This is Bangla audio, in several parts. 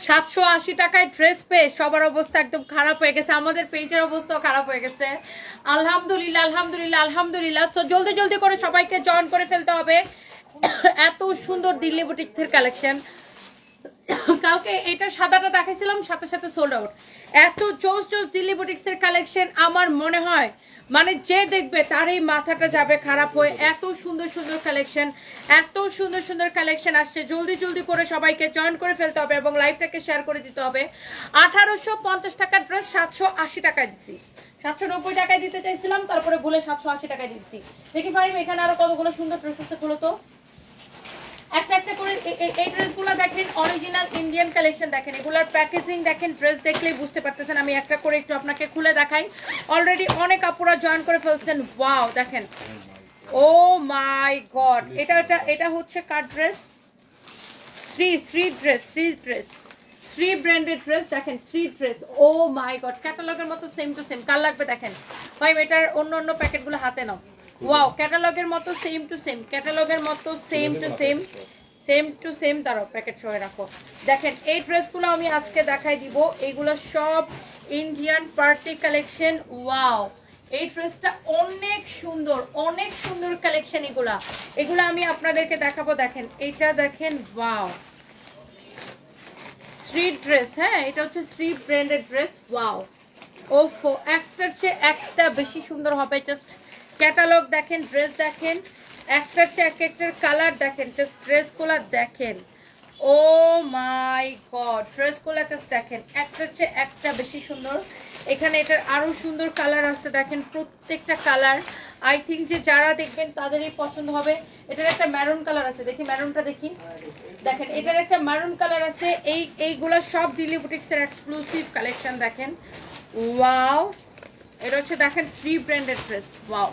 780 টাকায় ড্রেস পেয়ে সবার অবস্থা একদম খারাপ হয়ে গেছে, আমাদের পেজের অবস্থাও খারাপ হয়ে গেছে। আলহামদুলিল্লাহ আলহামদুলিল্লাহ আলহামদুলিল্লাহ। তো জলদি জলদি করে সবাইকে জয়েন করে ফেলতে হবে। এত সুন্দর দিল্লি বুটিক্সের কালেকশন। কালকে এটা সাদাটা দেখাইছিলাম, সাথে সাথে সোল্ড আউট। এত জোস জোস দিল্লি বুটিক্সের কালেকশন, আমার মনে হয় মানে যে দেখবে তারই মাথাটা যাবে খারাপ হয়ে। এত সুন্দর সুন্দর কালেকশন, এত সুন্দর সুন্দর কালেকশন আসছে। জলদি জলদি করে সবাইকে জয়েন করে ফেলতে হবে এবং লাইভটাকে শেয়ার করে দিতে হবে। 1850 টাকার ড্রেস 780 টাকায় দিচ্ছি, 790 টাকায় দিতে চাইছিলাম, তারপরে ভুলে 780 টাকায় দিচ্ছি। দেখি ভাই এখানে আরো কতগুলো সুন্দর ড্রেস আছে, খুলো তো একটা একটা করে। এই ড্রেসগুলো দেখেন অরিজিনাল ইন্ডিয়ান কালেকশন, দেখেন এগুলার প্যাকেজিং দেখেন, ড্রেস দেখলেই বুঝতে পারতেছেন। আমি একটা করে একটু আপনাকে খুলে দেখাই। অলরেডি অনেক আপুরা জয়েন করে ফেলছেন। ওয়াও দেখেন, ও মাই গড, এটা হচ্ছে কার ড্রেস? শ্রী ব্র্যান্ডেড ড্রেস, দেখেন শ্রী ড্রেস। ও মাই গড, ক্যাটালগের মতো সেম টু সেম। কার লাগবে দেখেন ভাই, এটার অন্য অন্য প্যাকেটগুলো হাতে নাও। ওয়াও, ক্যাটালগের মতো সেম টু সেম, ক্যাটালগের মতো সেম টু সেম। তারও প্যাকেট সহ রাখো। দেখেন এই ড্রেসগুলো আমি আজকে দেখাই দিব, এগুলো সব ইন্ডিয়ান পার্টি কালেকশন। ওয়াও, এই ড্রেসটা অনেক সুন্দর কালেকশন। এগুলা আমি আপনাদেরকে দেখাবো। দেখেন এটা দেখেন, ওয়াও শ্রী ড্রেস। হ্যাঁ, এটা হচ্ছে শ্রী ব্র্যান্ডেড ড্রেস। ওয়াও, ওফো, একটার চেয়ে একটা বেশি সুন্দর হবে। জাস্ট ক্যাটালগ দেখেন, ড্রেস দেখেন, একটার চেয়ে একটার কালার দেখেন, জাস্ট ড্রেসগুলো দেখেন। ও মাই গড, ড্রেসগুলো জাস্ট দেখেন, একটার চেয়ে একটা বেশি সুন্দর। এখানে এটার আরো সুন্দর কালার আছে, দেখেন প্রত্যেকটা কালার আই থিঙ্ক যে যারা দেখবেন তাদেরই পছন্দ হবে। এটার একটা ম্যারুন কালার আছে, দেখি ম্যারুনটা দেখি। দেখেন এটার একটা ম্যারুন কালার আছে। এইগুলা সব দিল্লি বুটিক্সের এক্সক্লুসিভ কালেকশন। দেখেন ওয়াও, এটা হচ্ছে দেখেন শ্রী ব্র্যান্ডেড ড্রেস। ওয়াও,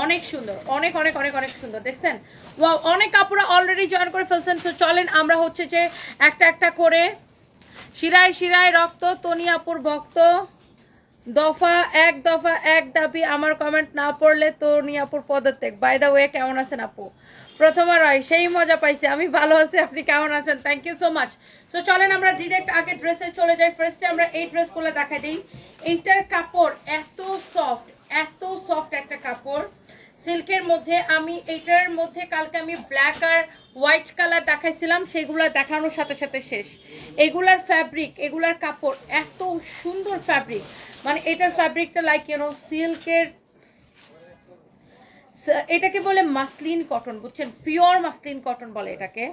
অনেক সুন্দর, অনেক অনেক অনেক অনেক সুন্দর। দেখছেন? ওয়াও, অনেক কাপড়া অলরেডি জয়েন করে ফেলছেন। তো চলেন আমরা হচ্ছে যে একটা একটা করে। শিরায় শিরায় রক্ত, তনিয়াপুর ভক্ত, দফা এক দাবি, আমার কমেন্ট না পড়লে তনিয়াপুর পদত্যাগ। বাই দ্য ওয়ে, কেমন আছেন আপু? প্রথমবার হয় সেই মজা পাইছি। আমি ভালো আছি, আপনি কেমন আছেন? Thank you so much. So চলেন আমরা ডিরেক্ট আগে ড্রেসে চলে যাই। ফার্স্টে আমরা এই ড্রেসগুলো দেখাই দিই। এইটার কাপড় এত সফট একটা কাপড় সিল্কের মধ্যে। আমি এইটার মধ্যে কালকে আমি ব্ল্যাক আর হোয়াইট কালার দেখাইছিলাম, সেগুলো দেখানোর সাথে সাথে শেষ। এগুলার ফ্যাব্রিক, এগুলার কাপড় এত সুন্দর ফ্যাব্রিক, মানে এটার ফ্যাব্রিকটা লাইক সিল্কের, এটাকে বলে মাসলিন কটন, বুঝছেন? পিওর মাসলিন কটন বলে এটাকে,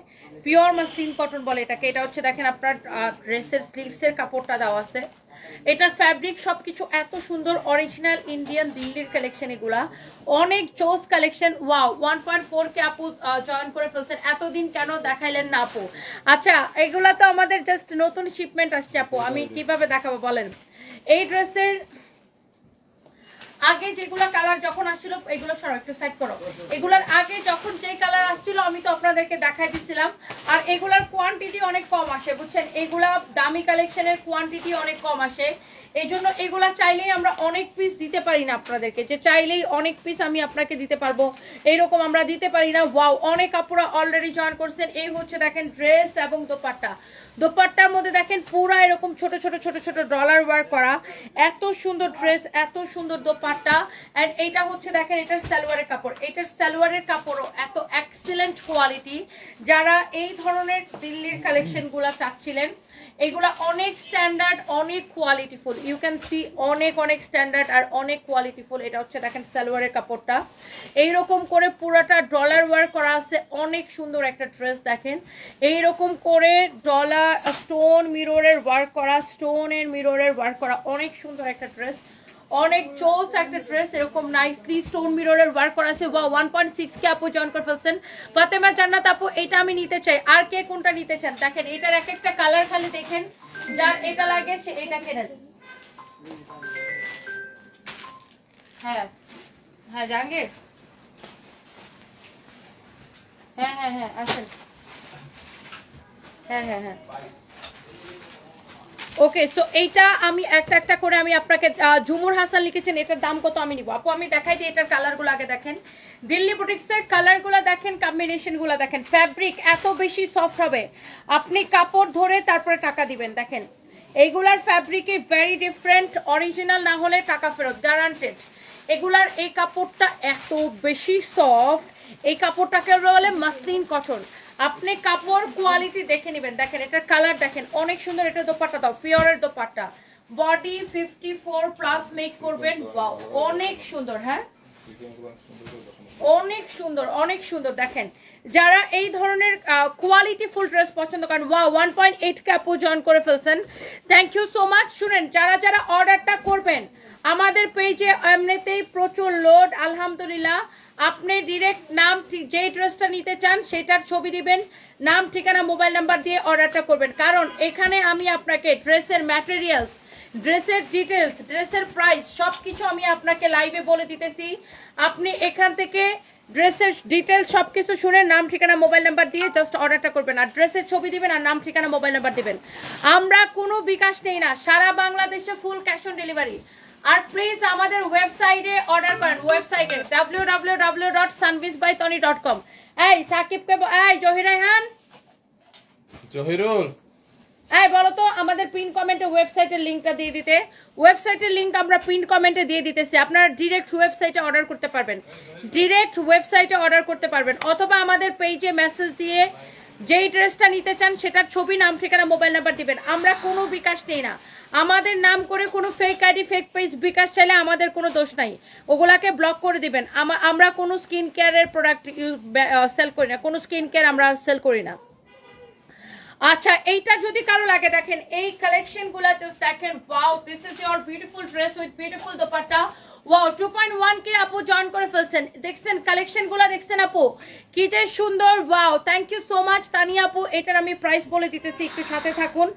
পিওর মাসলিন কটন বলে এটাকে। এটা হচ্ছে দেখেন আপনার ড্রেসের স্লিভসের কাপড়টা দেওয়া আছে। এটার ফ্যাব্রিক সবকিছু এত সুন্দর, অরিজিনাল ইন্ডিয়ান দিল্লির কালেকশন। এগুলা অনেক চোস কালেকশন। ওয়াও, 1.4 কে আপু জয়েন করে ফেলছেন। এতদিন কেন দেখাইলেন না আপু? আচ্ছা, এগুলা তো আমাদের জাস্ট নতুন শিপমেন্ট আসছে আপু, আমি কিভাবে দেখাবো বলেন? এই ড্রেসের আগে যেগুলো কালার যখন আসছিল, এগুলো সর একটু সাইড করো। এগুলোর আগে যখন যে কালার আসছিল আমি তো আপনাদেরকে দেখাই দিছিলাম। আর এগুলার কোয়ান্টিটি অনেক কম আসে, বুঝছেন? এগুলা দামি কালেকশনের কোয়ান্টিটি অনেক কম আসে। এই জন্য এগুলা চাইলেই আমরা অনেক পিস দিতে পারি না আপনাদেরকে, যে চাইলেই অনেক পিস আমি আপনাকে দিতে পারবো এইরকম আমরা দিতে পারি না। ওয়াও, অনেক কাপড়া অলরেডি জয়েন করছেন। এই হচ্ছে দেখেন ড্রেস এবং দোপাট্টা। দোপাট্টার মধ্যে দেখেন পুরা এরকম ছোট ছোট ছোট ছোট ডলার ওয়ার্ক করা, এত সুন্দর ড্রেস, এত সুন্দর দোপাট্টা। এন্ড এইটা হচ্ছে দেখেন এটার সালোয়ারের কাপড়, এটার সালোয়ারের কাপড়ও এত এক্সিলেন্ট কোয়ালিটি। যারা এই ধরনের দিল্লির কালেকশন গুলা চাচ্ছিলেন, এগুলা অনেক স্ট্যান্ডার্ড, অনেক কোয়ালিটিফুল। ইউ ক্যান সি অনেক অনেক স্ট্যান্ডার্ড আর অনেক কোয়ালিটিফুল। এটা হচ্ছে দেখেন সালোয়ারের কাপড়টা এইরকম করে পুরাটা ডলার ওয়ার্ক করা আছে, অনেক সুন্দর একটা ড্রেস। দেখেন এইরকম করে ডলার স্টোন মিররের ওয়ার্ক করা, স্টোনের মিররের ওয়ার্ক করা, অনেক সুন্দর একটা ড্রেস, অনেক চোস একটা ড্রেস। এরকম নাইসলি স্টোন মিররের ওয়ার্ক করা আছে। বা 1.6 কে আপু জয়েন করে ফেলছেন। ফাতেমা জান্নাত আপু, এটা আমি নিতে চাই। আর কে কোনটা নিতে চান? দেখেন এটার এক একটা কালার খালি দেখেন, যার এটা লাগে সে এটা কিনে দেন। হ্যাঁ হ্যাঁ জাহাঙ্গীর, হ্যাঁ হ্যাঁ হ্যাঁ আসেন। হ্যাঁ হ্যাঁ হ্যাঁ ওকে, সো এইটা আমি একটা একটা করে আমি আপনাকে, জুমুর হাসান লিখেছেন এটার দাম কত আমি নিব। আপু আমি দেখাই দিই এটার কালারগুলো আগে দেখেন। দিল্লি বুটিক্সের কালারগুলো দেখেন, কম্বিনেশনগুলো দেখেন, ফ্যাব্রিক এত বেশি সফট হবে, আপনি কাপড় ধরে তারপরে টাকা দিবেন। দেখেন এইগুলার ফ্যাব্রিকে ভেরি ডিফারেন্ট, অরিজিনাল না হলে টাকা ফেরত গ্যারান্টেড। এগুলার এই কাপড়টা এত বেশি সফট, এই কাপড়টাকে বলে মাসলিন কটন। আপনি কাপড় কোয়ালিটি দেখে নেবেন। দেখেন এটার কালার দেখেন, অনেক সুন্দর। এটা দোপাট্টা দাও, পিওরের দোপাট্টা, বডি 54 প্লাস মেক করবেন। ওয়াও অনেক সুন্দর, হ্যাঁ অনেক সুন্দর, অনেক সুন্দর। দেখেন যারা এই ধরনের কোয়ালিটি ফুল ড্রেস পছন্দ করেন, ওয়াও 1.8 কে আপু জয়েন করে ফেলছেন, থ্যাংক ইউ সো মাচ। শুনেন যারা যারা অর্ডারটা করবেন আমাদের পেজে এমনিতেই প্রচুর লোড আলহামদুলিল্লাহ। আপনি ডিরেক্ট নাম, যে ড্রেসটা নিতে চান সেটার ছবি দিবেন, নাম ঠিকানা মোবাইল নাম্বার দিয়ে অর্ডারটা করবেন। কারণ এখানে আমি আপনাকে ড্রেসের ম্যাটেরিয়ালস, ড্রেসের ডিটেলস, ড্রেসের প্রাইস সবকিছু আমি আপনাকে লাইভে বলে দিতেছি। আপনি এখান থেকে ড্রেসের ডিটেলস সবকিছু শুনে নাম ঠিকানা মোবাইল নাম্বার দিয়ে জাস্ট অর্ডারটা করবেন, আর ড্রেসের ছবি দিবেন আর নাম ঠিকানা মোবাইল নাম্বার দিবেন। আমরা কোনো বিকাশ নেই না, সারা বাংলাদেশে ফুল ক্যাশ অন ডেলিভারি। আর প্লিজ আমাদের ওয়েবসাইটে অর্ডার করেন, ওয়েবসাইটে www.sunvisbytony.com। এই সাকিবকে, এই জহির রায়হান, জহিরুল, এই বলো তো আমাদের পিন কমেন্টে ওয়েবসাইটের লিংকটা দিয়ে দিতে। ওয়েবসাইটের লিংক আমরা পিন কমেন্টে দিয়ে দিতেছি, আপনারা ডিরেক্ট ওয়েবসাইটে অর্ডার করতে পারবেন, ডিরেক্ট ওয়েবসাইটে অর্ডার করতে পারবেন, অথবা আমাদের পেজে মেসেজ দিয়ে যেই ড্রেসটা নিতে চান সেটার ছবি, নাম ঠিকানা মোবাইল নাম্বার দিবেন। আমরা কোনো বিকাশ নেই না, আমাদের নাম করে কোনো ফেক আইডি, ফেক পেজ বিকাশ চাইলে আমাদের কোনো দোষ নাই, ওগুলাকে ব্লক করে দিবেন। আমরা কোনো স্কিন কেয়ারের প্রোডাক্ট সেল করি না, কোনো স্কিন কেয়ার আমরা সেল করি না। আচ্ছা এইটা যদি কারো লাগে, দেখেন এই কালেকশন গুলা জাস্ট দেখেন, wow this is your beautiful dress with beautiful dupatta. Wow 2.1 কে আপু জয়েন করে ফেলছেন, দেখছেন কালেকশন গুলা, দেখছেন আপু কি যে সুন্দর। Wow thank you so much Tania আপু। এটার আমি প্রাইস বলে দিতেছি, একটু সাথে থাকুন।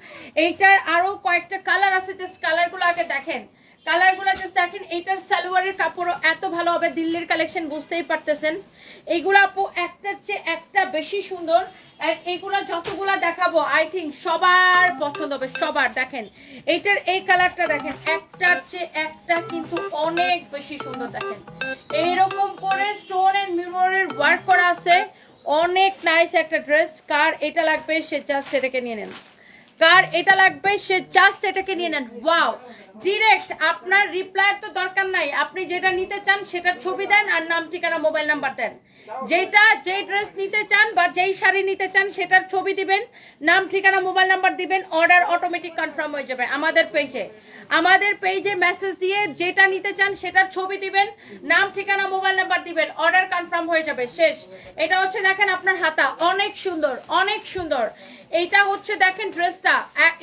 এইটার আরো কয়েকটা কালার আছে, জাস্ট কালার গুলো আগে দেখেন, কালারগুলো জাস্ট দেখেন। এইটার সালোয়ারের কাপড়ও এত ভালো হবে, দিল্লির কালেকশন বুঝতেই পারতেছেন। এইগুলো আপু একটার চেয়ে একটা বেশি সুন্দর, আর এইগুলা যতগুলা দেখাবো আই থিঙ্ক সবার পছন্দ হবে, সবার। দেখেন এইটার এই কালারটা দেখেন, একটার চেয়ে একটা কিন্তু অনেক বেশি সুন্দর। দেখেন এইরকম করে স্টোন এন্ড মিররের ওয়ার্ক করা আছে, অনেক নাইস একটা ড্রেস। কার এটা লাগবে সে জাস্ট এটাকে নিয়ে নেন, কার এটা লাগবে সে জাস্ট এটাকে নিয়ে নেন। ওয়াও ডিরেক্ট, আপনার রিপ্লাইয়ের তো দরকার নাই, আপনি যেটা নিতে চান সেটার ছবি দেন আর নাম ঠিকানা মোবাইল নাম্বার দেন। যেই ড্রেস নিতে চান বা যেই শাড়ি নিতে চান সেটার ছবি দিবেন, নাম ঠিকানা মোবাইল নাম্বার দিবেন, অর্ডার অটোমেটিক কনফার্ম হয়ে যাবে। আমাদের পেজে মেসেজ দিয়ে যেটা নিতে চান সেটার ছবি দিবেন, নাম ঠিকানা মোবাইল নাম্বার দিবেন, অর্ডার কনফার্ম হয়ে যাবে, শেষ। এটা হচ্ছে দেখেন আপনার হাতা, অনেক সুন্দর, অনেক সুন্দর। এইটা হচ্ছে দেখেন ড্রেসটা,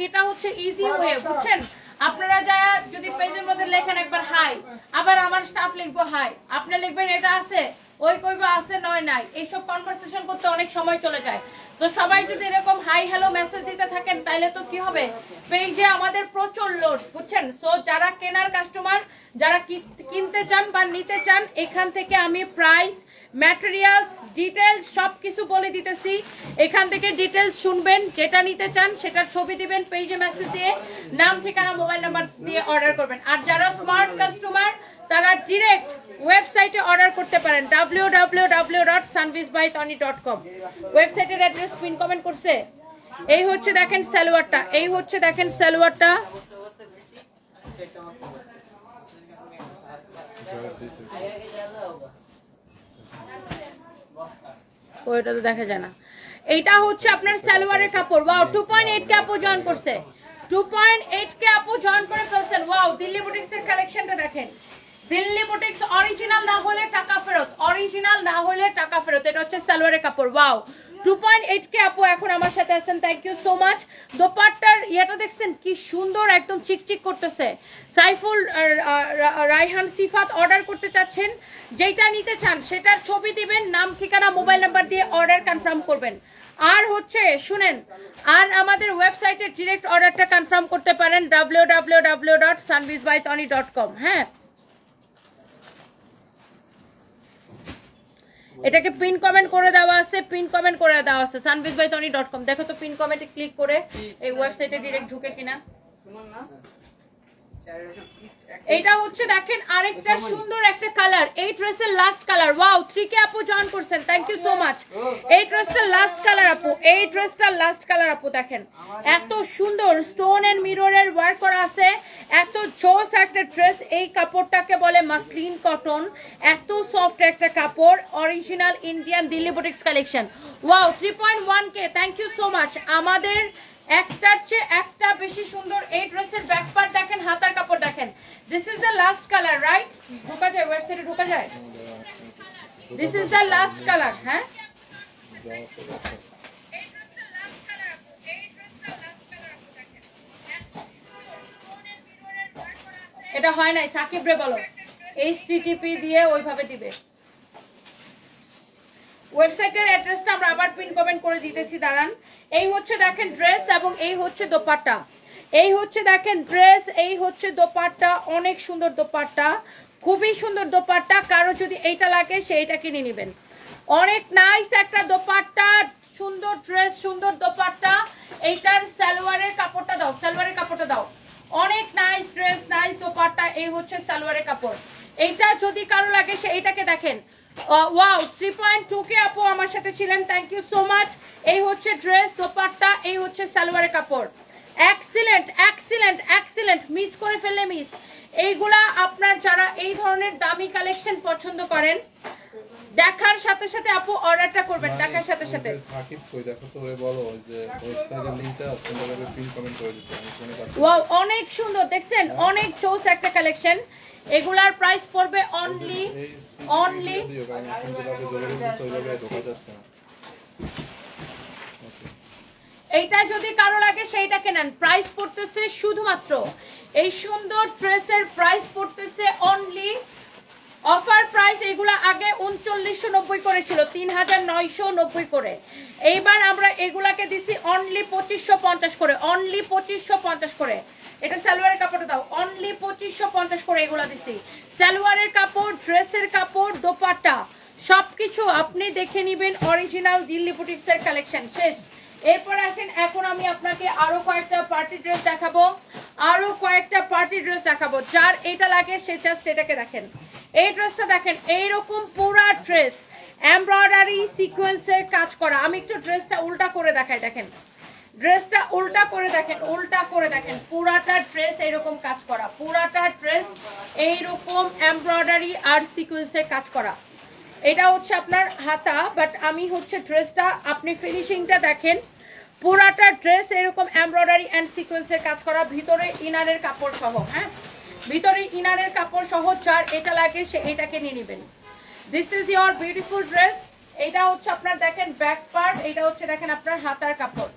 এটা হচ্ছে ইজি ওয়ে, বুঝছেন? আপনারা যা যদি পেজের মধ্যে লেখেন একবার হাই, আবার আমার স্টাফ লিখবো হাই, আপনি লিখবেন এটা আছে, ওই কইবো আছে নয় নাই, এইসব কনভারসেশন করতে অনেক সময় চলে যায়। তো সবাই যদি এরকম হাই হ্যালো মেসেজ দিতে থাকেন তাইলে তো কি হবে, পেজে আমাদের প্রচুর লোড, বুঝছেন? সো যারা কেনার কাস্টমার, যারা কিনতে চান বা নিতে চান, এখান থেকে আমি প্রাইস, ম্যাটেরিয়ালস, ডিটেলস সবকিছু বলে দিতেছি। এখান থেকে ডিটেলস শুনবেন, যেটা নিতে চান সেটার ছবি দিবেন, পেজে মেসেজ দিয়ে নাম ঠিকানা মোবাইল নাম্বার দিয়ে অর্ডার করবেন। আর যারা স্মার্ট কাস্টমার তারা ডিরেক্ট ওয়েবসাইটে অর্ডার করতে পারেন, www.sunvisbytony.com। ওয়েবসাইটের অ্যাড্রেস পিন কমেন্ট করছে। এই হচ্ছে দেখেন সালোয়ারটা, এই হচ্ছে দেখেন সালোয়ারটা, ওইটা তো দেখা যায় না। এইটা হচ্ছে আপনার সালোয়ারের কাপড়। ওয়াও 2.8 কে আপু জয়েন করছে, 2.8 কে আপু জয়েন করে ফেলছেন। ওয়াও দিল্লি বুটিক্স এর কালেকশনটা দেখেন, দিল্লি বুটিক্স অরিজিনাল না হলে টাকা ফেরত, অরিজিনাল না হলে টাকা ফেরত। এটা হচ্ছে সালোয়ারের কাপড়। ওয়াও 2.8 কে আপু এখন আমার সাথে আছেন, থ্যাংক ইউ সো মাচ। দোপাট্টার ইয়েটা দেখছেন কি সুন্দর, একদম চিকচিক করতেছে। সাইফুল রায়হান সিফাত অর্ডার করতে চাচ্ছেন, যেটা নিতে চান সেটার ছবি দিবেন, নাম ঠিকানা মোবাইল নাম্বার দিয়ে অর্ডার কনফার্ম করবেন। আর হচ্ছে শুনেন, আর আমাদের ওয়েবসাইটে ডিরেক্ট অর্ডারটা কনফার্ম করতে পারেন, www.sunvisbytony.com। হ্যাঁ এটাকে পিন কমেন্ট করে দেওয়া আছে, পিন কমেন্ট করে দেওয়া আছে sunvisbytony.com। দেখো তো পিন কমেন্টে ক্লিক করে এই ওয়েবসাইটে ডিরেক্ট ঢুকে কিনা। এটা হচ্ছে দেখেন আরেকটা সুন্দর একটা কালার, এই ড্রেসের লাস্ট কালার। ওয়াও, 3K আপু জয়েন করছেন, থ্যাংক ইউ সো মাচ। এই ড্রেসটার লাস্ট কালার আপু, এই ড্রেসটার লাস্ট কালার আপু। দেখেন এত সুন্দর স্টোন এন্ড মিররের ওয়ার্ক করা আছে, এত জোস একটা ড্রেস। এই কাপড়টাকে বলে মাসলিন কটন, এত সফট একটা কাপড়, original Indian Delhi boutiques collection. Wow, 3.1K, thank you so much. আমাদের একটার চেয়ে একটা বেশি সুন্দর এই ড্রেসের ব্যাক পার্ট দেখেন, হাতার কাপড় দেখেন। This is the last colour, right? ঢোকা যায় ওয়েবসাইটে, ঢোকা যায়। This is the last colour. হ্যাঁ, এটা হয় নাই, সাকিব রে বলো HTTP দিয়ে ওইভাবে দিবে। ওয়েবসাইটের অ্যাড্রেসটা আমরা আবার পিন কমেন্ট করে দিতেছি, দাঁড়ান। এই হচ্ছে দেখেন ড্রেস এবং এই হচ্ছে দোপাট্টা। এই হচ্ছে দেখেন ড্রেস, এই হচ্ছে দোপাট্টা, অনেক সুন্দর দোপাট্টা, খুবই সুন্দর দোপাট্টা। কারো যদি এইটা লাগে সেইটা কিনে নেবেন। অনেক নাইস একটা দোপাট্টা, সুন্দর ড্রেস, সুন্দর দোপাট্টা। এইটার সালোয়ারের কাপড়টা দাও, সালোয়ারের কাপড়টা দাও। অনেক নাইস ড্রেস, নাইস দোপাট্টা। এই হচ্ছে সালোয়ারের কাপড়। এইটা যদি কারো লাগে সেইটাকে দেখেন। ওয়াও, 3.2K আপু আমার সাথে ছিলেন, থ্যাংক ইউ সো মাচ। এই হচ্ছে ড্রেস, দোপাট্টা, এই হচ্ছে সালোয়ারের কাপড়। Excellent, excellent, excellent. মিস করে ফেললে মিস। এইগুলা আপনার যারা এই ধরনের দামি কালেকশন পছন্দ করেন, দেখার সাথে সাথে আপু অর্ডারটা করবেন, দেখার সাথে সাথে। সাকিব কই দেখো তো, ওরে বলো যে ওয়েবসাইটের লিংকটা সুন্দরভাবে পিন কমেন্ট করে দিতে। আমি ফোনে কাজ। ওয়াও, অনেক সুন্দর, দেখছেন অনেক চোস একটা কালেকশন। এগুলার প্রাইস পড়বে অনলি এইটা যদি কারো লাগে সেইটাকে নেন। প্রাইস পড়তেছে শুধুমাত্র এই সুন্দর ড্রেসের প্রাইস পড়তেছে অনলি অফার প্রাইস। এগুলা আগে 3990 করে ছিল, 3990 করে। এইবার আমরা এগুলাকে দিছি অনলি 2550 করে, অনলি 2550 করে। এটা সালোয়ারের কাপড়টা দাও, অনলি 2550 করে এগুলা দিছি। সালোয়ারের কাপড়, ড্রেসের কাপড়, দোপাট্টা সবকিছু আপনি দেখে নেবেন। অরিজিনাল দিল্লি বুটিক্সের কালেকশন শেষ। এরপর আসেন, এখন আমি আপনাকে আরো কয়েকটা পার্টি ড্রেস দেখাবো, আরো কয়েকটা পার্টি ড্রেস দেখাবো। যার এটা লাগে সে জাস্ট এটাকে দেখেন। এই ড্রেসটা দেখেন, এইরকম পুরা ড্রেস এমব্রয়ডারি সিকোয়েন্সের কাজ করা। আমি একটু ড্রেসটা উল্টা করে দেখাই, দেখেন ড্রেসটা উল্টা করে দেখেন, উল্টা করে দেখেন। পুরাটা ড্রেস এইরকম কাজ করা, পুরাটা ড্রেস এইরকম এমব্রয়ডারি আর সিকোয়েন্সের কাজ করা। এটা হচ্ছে আপনার হাতা, বাট আমি হচ্ছে ড্রেসটা আপনি ফিনিশিংটা দেখেন। পুরাটা ড্রেস এরকম এমব্রয়ডারি এন্ড সিকোয়েন্সের কাজ করা, ভিতরে ইনারের কাপড় সহ। হ্যাঁ, ভিতরে ইনারের কাপড় সহ। যার এটা লাগে সে এটাকে নিয়ে নেবেন। This is your beautiful dress. এটা হচ্ছে আপনার দেখেন ব্যাক পার্ট, এটা হচ্ছে দেখেন আপনার হাতার কাপড়,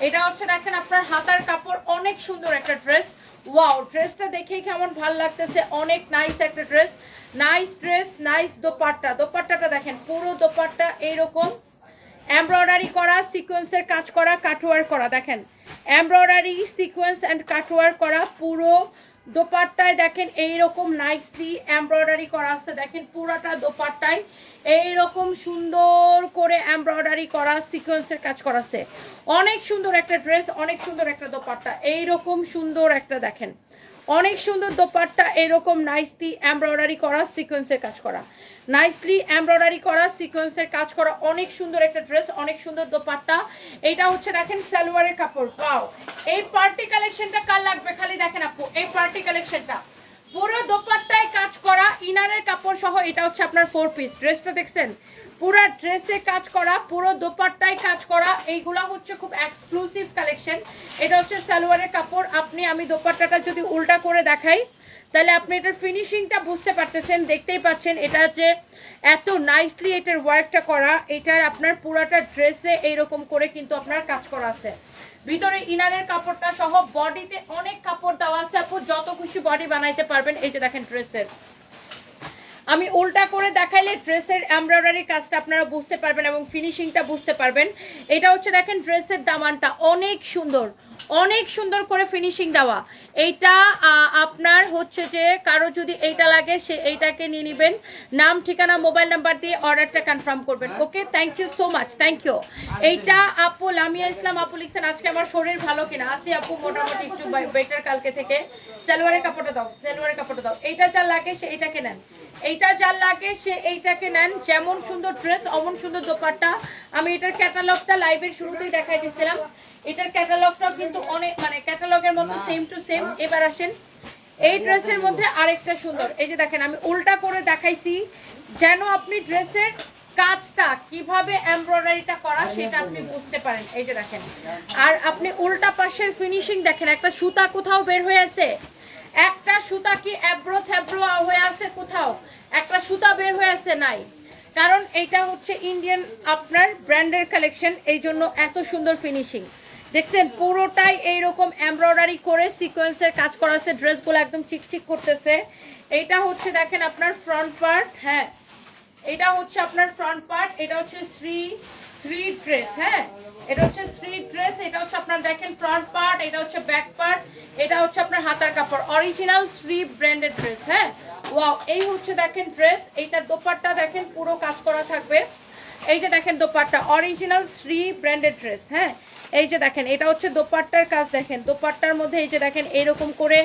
এটা হচ্ছে দেখেন আপনার হাতার কাপড়। অনেক সুন্দর একটা ড্রেস। ওয়াও, ড্রেসটা দেখেই কেমন ভালো লাগতেছে, অনেক নাইস একটা dress, nice dress, nice dupatta. দোপাট্টাটা দেখেন, পুরো দোপাট্টা এইরকম এমব্রয়ডারি করা, সিকোয়েন্সের কাজ করা, কাটওয়ার্ক করা। দেখেন এমব্রয়ডারি, সিকোয়েন্স এন্ড কাটওয়ার্ক করা পুরো দোপাট্টায়। দেখেন এইরকম নাইসলি এমব্রয়ডারি করা আছে। দেখেন পুরাটা দোপাট্টায় এইরকম সুন্দর করে এমব্রয়ডারি করা, সিকোয়েন্সের কাজ করা আছে। অনেক সুন্দর একটা ড্রেস, অনেক সুন্দর একটা দোপাট্টা। এইরকম সুন্দর একটা দেখেন, অনেক সুন্দর দোপাট্টা, এরকম নাইসলি এমব্রয়ডারি করা, সিকোয়েন্সের কাজ করা, নাইসলি এমব্রয়ডারি করা, সিকোয়েন্সের কাজ করা। অনেক সুন্দর একটা ড্রেস, অনেক সুন্দর দোপাট্টা। এইটা হচ্ছে দেখেন সালোয়ারের কাপড়। ওয়াও, এই পার্টি কালেকশনটা কার লাগবে খালি দেখেন আপু, এই পার্টি কালেকশনটা পুরো দোপাট্টায় কাজ করা, ইনারের কাপড় সহ। এটা হচ্ছে আপনার 4 পিস ড্রেসটা, দেখছেন পুরা ড্রেসে কাজ করা, পুরো দোপাট্টায় কাজ করা। এইগুলা হচ্ছে খুব এক্সক্লুসিভ কালেকশন। এটা হচ্ছে সালোয়ারের কাপড়। আমি দোপাট্টাটা যদি উল্টা করে দেখাই তাহলে আপনি এটার ফিনিশিংটা বুঝতে পারতেছেন, দেখতেই পাচ্ছেন এটা যে এত নাইসলি এটার ওয়ার্কটা করা। এটার আপনার পুরাটা ড্রেসে এইরকম করে কিন্তু আপনার কাজ করা আছে। ভিতরে ইনারের কাপড়টা সহ, বডিতে অনেক কাপড় দেওয়া আছে আপু, যত খুশি বডি বানাইতে পারবেন। এই যে দেখেন ড্রেসের আমি উল্টা করে দেখাইলে ড্রেসের এমব্রয়ডারি কাজটা আপনারা বুঝতে পারবেন এবং ফিনিশিংটা বুঝতে পারবেন। এটা হচ্ছে দেখেন ড্রেসের দামানটা অনেক সুন্দর, অনেক সুন্দর করে ফিনিশিং দেওয়া। এইটা আপনার হচ্ছে যে কারো যদি এইটা লাগে সে এইটাকে নিয়ে নেবেন, নাম ঠিকানা মোবাইল নাম্বার দিয়ে অর্ডারটা কনফার্ম করবেন। Okay, thank you so much, thank you. এইটা আপু লামিয়া ইসলাম আপু লিখছেন আজকে আমার শরীর ভালো কিনা, আসি আপু মোটামুটি একটু বেটার কালকে থেকে। সালোয়ারের কাপড়টা দাও, সালোয়ারের কাপড়টা দাও। এইটা যা লাগে সে এইটাকে নেন, এইটা যার লাগে সে এইটাকে নেন। যেমন সুন্দর ড্রেস অমন সুন্দর দোপাট্টা। আমি এটার ক্যাটালগটা লাইভের শুরুতেই দেখাই দিচ্ছিলাম, এটার ক্যাটালগটাও কিন্তু অনেক মানে ক্যাটালগের মতো সেম টু সেম। এবার আসেন এই ড্রেসের মধ্যে আরেকটা সুন্দর, এই যে দেখেন আমি উল্টা করে দেখাইছি যেন আপনি ড্রেসের কাজটা কিভাবে এমব্রয়ডারিটা করা সেটা আপনি বুঝতে পারেন। এই যে দেখেন, আর আপনি উল্টা পাশের ফিনিশিং দেখেন, একটা সুতা কোথাও বের হয়ে আছে, একটা সুতা কি অ্যাব্রো থ্যাব্রো হয়ে আছে কোথাও, একটা সুতা বের হয়ে আছে নাই, কারণ এটা হচ্ছে ইন্ডিয়ান আপনার ব্র্যান্ডের কালেকশন, এই জন্য এত সুন্দর ফিনিশিং। দেখছেন পুরোটাই এইরকম এমব্রয়ডারি করে সিকোয়েন্সের কাজ করা আছে, ড্রেসগুলো একদম চিকচিক করতেছে। এইটা হচ্ছে দেখেন আপনার ফ্রন্ট পার্ট, হ্যাঁ এটা হচ্ছে আপনার ফ্রন্ট পার্ট, এটা হচ্ছে শ্রী ড্রেস, হ্যাঁ এটা হচ্ছে শ্রী ড্রেস, এটা হচ্ছে আপনার দেখেন ফ্রন্ট পার্ট, এটা হচ্ছে ব্যাক পার্ট, এটা হচ্ছে আপনার হাতার কাপড়, অরিজিনাল শ্রী ব্র্যান্ডেড ড্রেস। হ্যাঁ ওয়াও, এই হচ্ছে দেখেন ড্রেস, এইটার দোপাট্টা দেখেন পুরো কাজ করা থাকবে। এই যে দেখেন dupatta original Shri branded dress. হ্যাঁ এই যে দেখেন এটা হচ্ছে দোপাট্টার কাজ, দেখেন দোপাট্টার মধ্যে এই যে দেখেন এরকম করে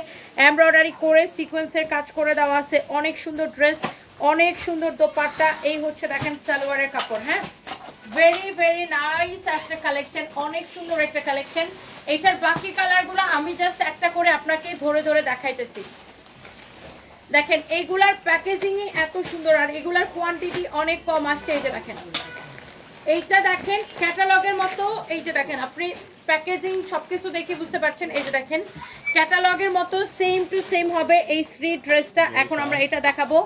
এমব্রয়ডারি করে সিকোয়েন্সের কাজ করে দেওয়া আছে, অনেক সুন্দর ড্রেস, অনেক সুন্দর দোপাট্টা। এই হচ্ছে দেখেন সালোয়ারের কাপড়, হ্যাঁ ভেরি ভেরি নাইস একটা কালেকশন, অনেক সুন্দর একটা কালেকশন। এটার বাকি কালারগুলো আমি জাস্ট একটা করে আপনাকে ধরে ধরে দেখাইতেছি। দেখেন এইগুলার প্যাকেজিংই এত সুন্দর আর এগুলার কোয়ান্টিটি অনেক কম আসছে। এই যে দেখেন এইটা দেখেন ক্যাটালগের মতো, এই যে দেখেন আপনি প্যাকেজিং সবকিছু দেখে বুঝতে পারছেন। এই যে দেখেন ক্যাটালগের মতো সেম টু সেম হবে এই শ্রী ড্রেসটা। এখন আমরা এটা দেখাবো,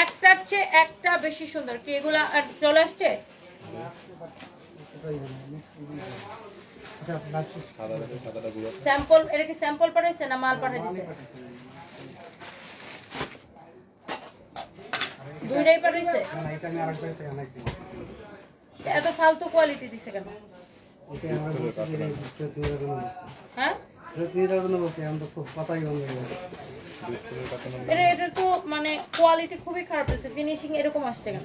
একটার চেয়ে একটা বেশি সুন্দর। কি এগুলা চলে আসছে? স্যাম্পল, এটা কি স্যাম্পল পাঠাইছে না মাল পাঠাইছে? দুইটাই পাঠাইছে। এত ফালতু কোয়ালিটি দিছে কেন? হ্যাঁ এটা তো মানে কোয়ালিটি খুবই খারাপ হয়েছে, ফিনিশিং এরকম আসছে কেন?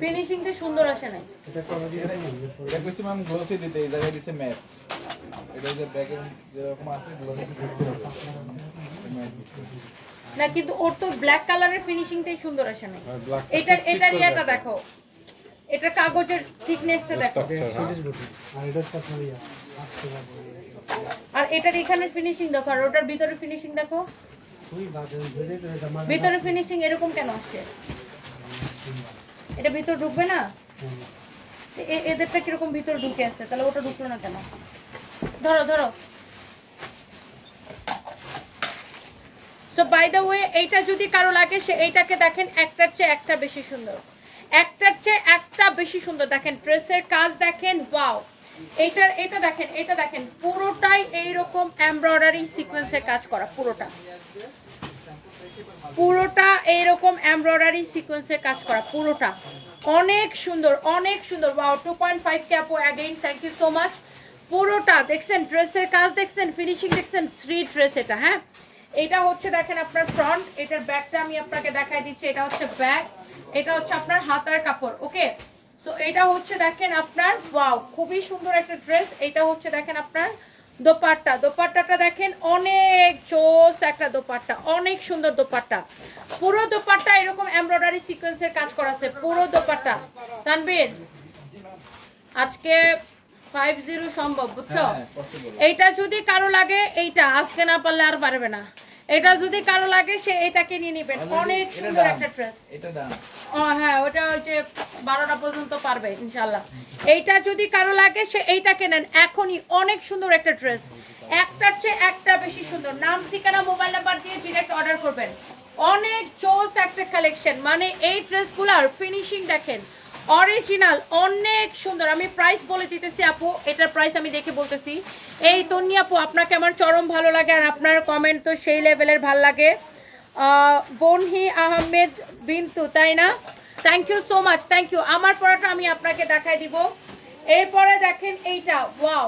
ফিনিশিংটা সুন্দর আসে নাই। না কিন্তু ওর তো ব্ল্যাক কালারের ফিনিশিংটাই সুন্দর আসে নাই। এটার ইয়েটা দেখো, এটা কাগজের থিকনেসটা দেখো, আর এটার এখানে ফিনিশিং দেখো, আর ওটার ভিতরে ফিনিশিং দেখো, ভিতরে ফিনিশিং এরকম কেন আসছে? এটা ভিতর ঢুকবে না? এদেরটা কিরকম ভিতর ঢুকে আছে, তাহলে ওটা ঢুকলো না কেন? ধরো ধরো। সো বাই দ্য ওয়ে এইটা যদি কারো লাগে সে এইটাকে দেখেন, একটার চেয়ে একটা বেশি সুন্দর, একটার চেয়ে একটা বেশি সুন্দর। দেখেন ড্রেসের কাজ দেখেন, ওয়াও। এটা দেখেন, এটা দেখেন পুরোটাই এইরকম এমব্রয়ডারি সিকোয়েন্সের কাজ করা, পুরোটা এইরকম এমব্রয়ডারি সিকোয়েন্সের কাজ করা, পুরোটা অনেক সুন্দর, অনেক সুন্দর। ওয়াও 2.5 কে আপু again thank you so much. পুরোটা দেখছেন ড্রেসের কাজ দেখছেন, ফিনিশিং দেখছেন, শ্রী ড্রেস এটা। হ্যাঁ এটা হচ্ছে দেখেন আপনার ফ্রন্ট, এটার ব্যাকটা আমি আপনাকে দেখাই দিচ্ছি, এটা হচ্ছে ব্যাক, এটা হচ্ছে আপনার হাতার কাপড়। ওকে সো এটা হচ্ছে দেখেন আপনার, ওয়াও খুবই সুন্দর একটা ড্রেস। এটা হচ্ছে দেখেন আপনার দোপাট্টা, দোপাট্টাটা দেখেন অনেক জোস একটা দোপাট্টা, অনেক সুন্দর দোপাট্টা। পুরো দোপাট্টা এরকম এমব্রয়ডারি সিকোয়েন্সের কাজ করা আছে, পুরো দোপাট্টা। তানবীর আজকে 50 সম্ভব, বুঝছো? এইটা যদি কারো লাগে, এইটা আজকে না পারলে আর পারবে না, এটা যদি কারো লাগে সে এটাকে নিয়ে নেবেন, অনেক সুন্দর একটা ড্রেস। হ্যাঁ ওটা ওই যে 12টা পর্যন্ত পারবে ইনশাল্লাহ। এইটা যদি কারো লাগে সে এইটাকে নেন এখনই, অনেক সুন্দর একটা ড্রেস, একটার চেয়ে একটা বেশি সুন্দর। নাম ঠিকানা মোবাইল নাম্বার দিয়ে ডিরেক্ট অর্ডার করবেন। অনেক জোস একটা কালেকশন, মানে এই ড্রেসগুলোর ফিনিশিং দেখেন, অরিজিনাল অনেক সুন্দর। আমি প্রাইস বলে দিতেছি আপু, এটার প্রাইস আমি দেখে বলতেছি। এই তন্নি আপু, আপনাকে আমার চরম ভালো লাগে, আর আপনার কমেন্ট তো সেই লেভেলের ভাল লাগে। বনহি আহমেদ বিন্তু, তাই না? Thank you so much, thank you. আমার পরাটা আমি আপনাকে দেখাই দিব। এরপরে দেখেন এইটা, ওয়াও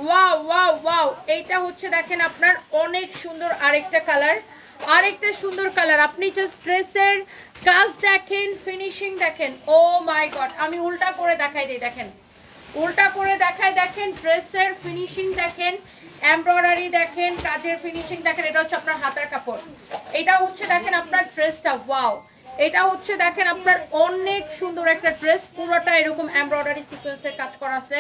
ওয়াও ওয়াও ওয়াও, এইটা হচ্ছে দেখেন আপনার অনেক সুন্দর আরেকটা কালার, আরেকটা সুন্দর কালার। আপনি জাস্ট ড্রেসের কাজ দেখেন, ফিনিশিং দেখেন। ও মাই গড, আমি উল্টা করে দেখাই দিই, দেখেন উল্টা করে দেখাই, দেখেন ড্রেসের ফিনিশিং দেখেন, এমব্রয়ডারি দেখেন, কাজের ফিনিশিং দেখেন। এটা হচ্ছে আপনার হাতার কাপড়, এটা হচ্ছে দেখেন আপনার ড্রেসটা, ওয়াও। এটা হচ্ছে দেখেন আপনার অনেক সুন্দর একটা ড্রেস, পুরোটা এরকম এমব্রয়ডারি সিকোয়েন্সের কাজ করা আছে,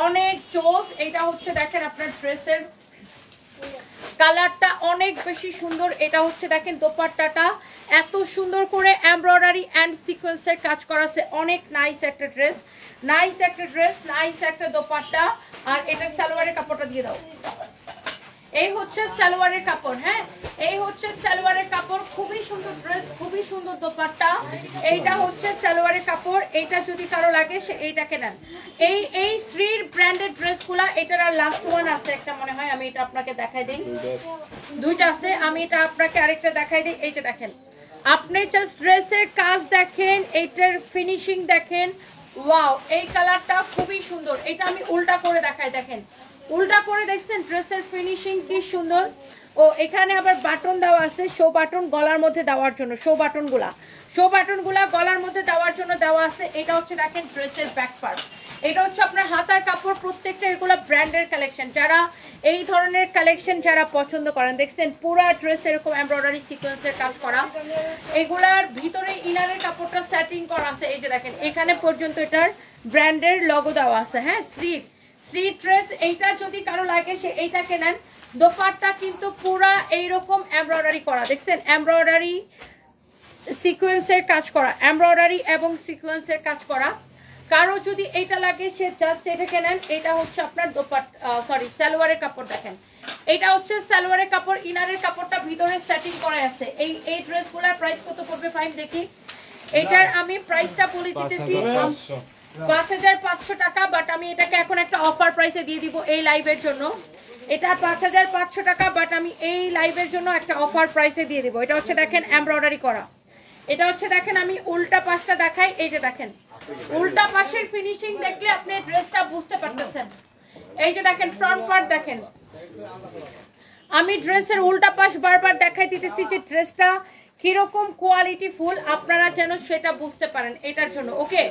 অনেক জোস। এটা হচ্ছে দেখেন আপনার ড্রেসের কালারটা অনেক বেশি সুন্দর। এটা হচ্ছে দেখেন দোপাট্টাটা এত সুন্দর করে এমব্রয়ডারি এন্ড সিকোয়েন্সের কাজ করা আছে, অনেক নাইস একটা ড্রেস, নাইস একটা ড্রেস, নাইস একটা দোপাট্টা। আর এটার সালোয়ারের কাপড়টা দিয়ে দাও। এই হচ্ছে সালোয়ারের কাপড়, হ্যাঁ এই হচ্ছে সালোয়ারের কাপড়, খুবই সুন্দর ড্রেস, খুবই সুন্দর দোপাট্টা। এইটা হচ্ছে সালোয়ারের কাপড়। এইটা যদি কারো লাগে সে এইটাকে নেন। এই শ্রীর ব্র্যান্ডেড ড্রেসগুলা, এটার আর লাস্ট ওয়ান আছে একটা মনে হয়, আমি এটা আপনাকে দেখাই দিই। দুইটা আছে, আমি এটা আপনাকে আরেকটা দেখাই দিই। এই যে দেখেন, আপনি জাস্ট ড্রেসের কাজ দেখেন, এইটার ফিনিশিং দেখেন, ওয়াও। এই কালারটা খুবই সুন্দর। এটা আমি উল্টা করে দেখাই, দেখেন উল্টা করে দেখছেন ড্রেসের ফিনিশিং কি সুন্দর। ও এখানে আবার বাটন দেওয়া আছে, শো বাটন গলার মধ্যে দেওয়ার জন্য, শো বাটনগুলা গলার মধ্যে দেওয়ার জন্য দেওয়া আছে। এটা হচ্ছে দেখেন ড্রেসের ব্যাক পার্ট, এটা হচ্ছে আপনার হাতার কাপড়। প্রত্যেকটা এগুলো ব্র্যান্ডের কালেকশন, যারা এই ধরনের কালেকশন যারা পছন্দ করেন, দেখছেন পুরা ড্রেস এরকম এমব্রয়ডারি সিকোয়েন্সের কাজ করা, এগুলার ভিতরে ইনারের কাপড়টা সেটিং করা আছে। এই যে দেখেন এখানে পর্যন্ত এটার ব্র্যান্ডের লোগো দেওয়া আছে, হ্যাঁ স্ট্রিট ড্রেস। এইটা যদি কারো লাগে সে এইটাকে নেন। দোপাট্টা কিন্তু পুরা এইরকম এমব্রয়ডারি করা, দেখছেন এমব্রয়ডারি সিকোয়েন্সের কাজ করা, এমব্রয়ডারি এবং সিকোয়েন্সের কাজ করা। কারো যদি এইটা লাগে সে জাস্ট এটাকে নেন। এটা হচ্ছে আপনার সালোয়ারের কাপড়, দেখেন এটা হচ্ছে সালোয়ারের কাপড়, ইনারের কাপড়টা ভিতরে সেটিং করা আছে। এই ড্রেসগুলোর প্রাইস কত পড়বে ফাইন দেখি। এটার আমি প্রাইসটা বলে দিতেছি 5500 টাকা, বাট আমি এটাকে এখন একটা অফার প্রাইসে দিয়ে দিব এই লাইভের জন্য। এটা 5500 টাকা, বাট আমি এই লাইভের জন্য একটা অফার প্রাইসে দিয়ে দিব। এটা হচ্ছে দেখেন এমব্রয়ডারি করা, এটা হচ্ছে দেখেন আমি উল্টা পাশটা দেখাই। এই যে দেখেন উল্টা পাশের ফিনিশিং দেখলে আপনি ড্রেসটা বুঝতে পারতেছেন। এই যে দেখেন ফ্রন্ট পার্ট দেখেন, আমি ড্রেসের উল্টা পাশ বারবার দেখাই দিতেছি যে ড্রেসটা কিরকম কোয়ালিটি ফুল, আপনারা যেন সেটা বুঝতে পারেন এটার জন্য। ওকে,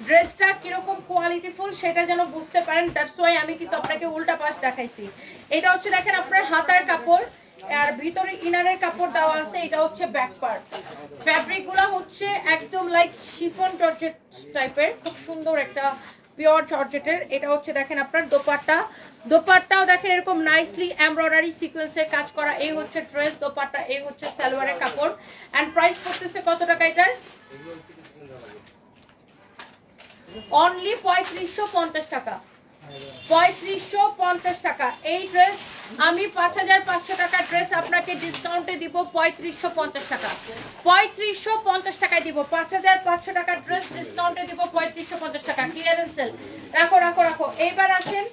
ড্রেসটা কিরকম কোয়ালিটি ফুল সেটা যেন বুঝতে পারেন, দ্যাটস ওয়াই আমি কিন্তু আপনাকে উল্টা পাশ দেখাইছি। এটা হচ্ছে দেখেন আপনার হাতার কাপড়, আর ভিতরে ইনারের কাপড় দেওয়া আছে। এটা হচ্ছে ব্যাক পার্ট। ফ্যাব্রিক গুলা হচ্ছে একদম লাইক শিফন জর্জেট টাইপের, খুব সুন্দর একটা পিওর জর্জেটের। এটা হচ্ছে দেখেন আপনার দোপাট্টাও দেখেন এরকম নাইসলি এমব্রয়ডারি সিকোয়েন্সের কাজ করা। এই হচ্ছে ড্রেস, দোপাট্টা, এই হচ্ছে সালোয়ারের কাপড়। এন্ড প্রাইস করতেছে কত টাকা এটার? অনলি 3550 টাকা, 3550 টাকা। এই ড্রেস আমি 5500 টাকা ড্রেস আপনাকে ডিসকাউন্টে দিব 3550 টাকা, 3550 টাকায় দিব। 5500 টাকা ড্রেস ডিসকাউন্টে দিব 3550 টাকা, ক্লিয়ারেন্স সেল। রাখো রাখো রাখো। এইবার আসেন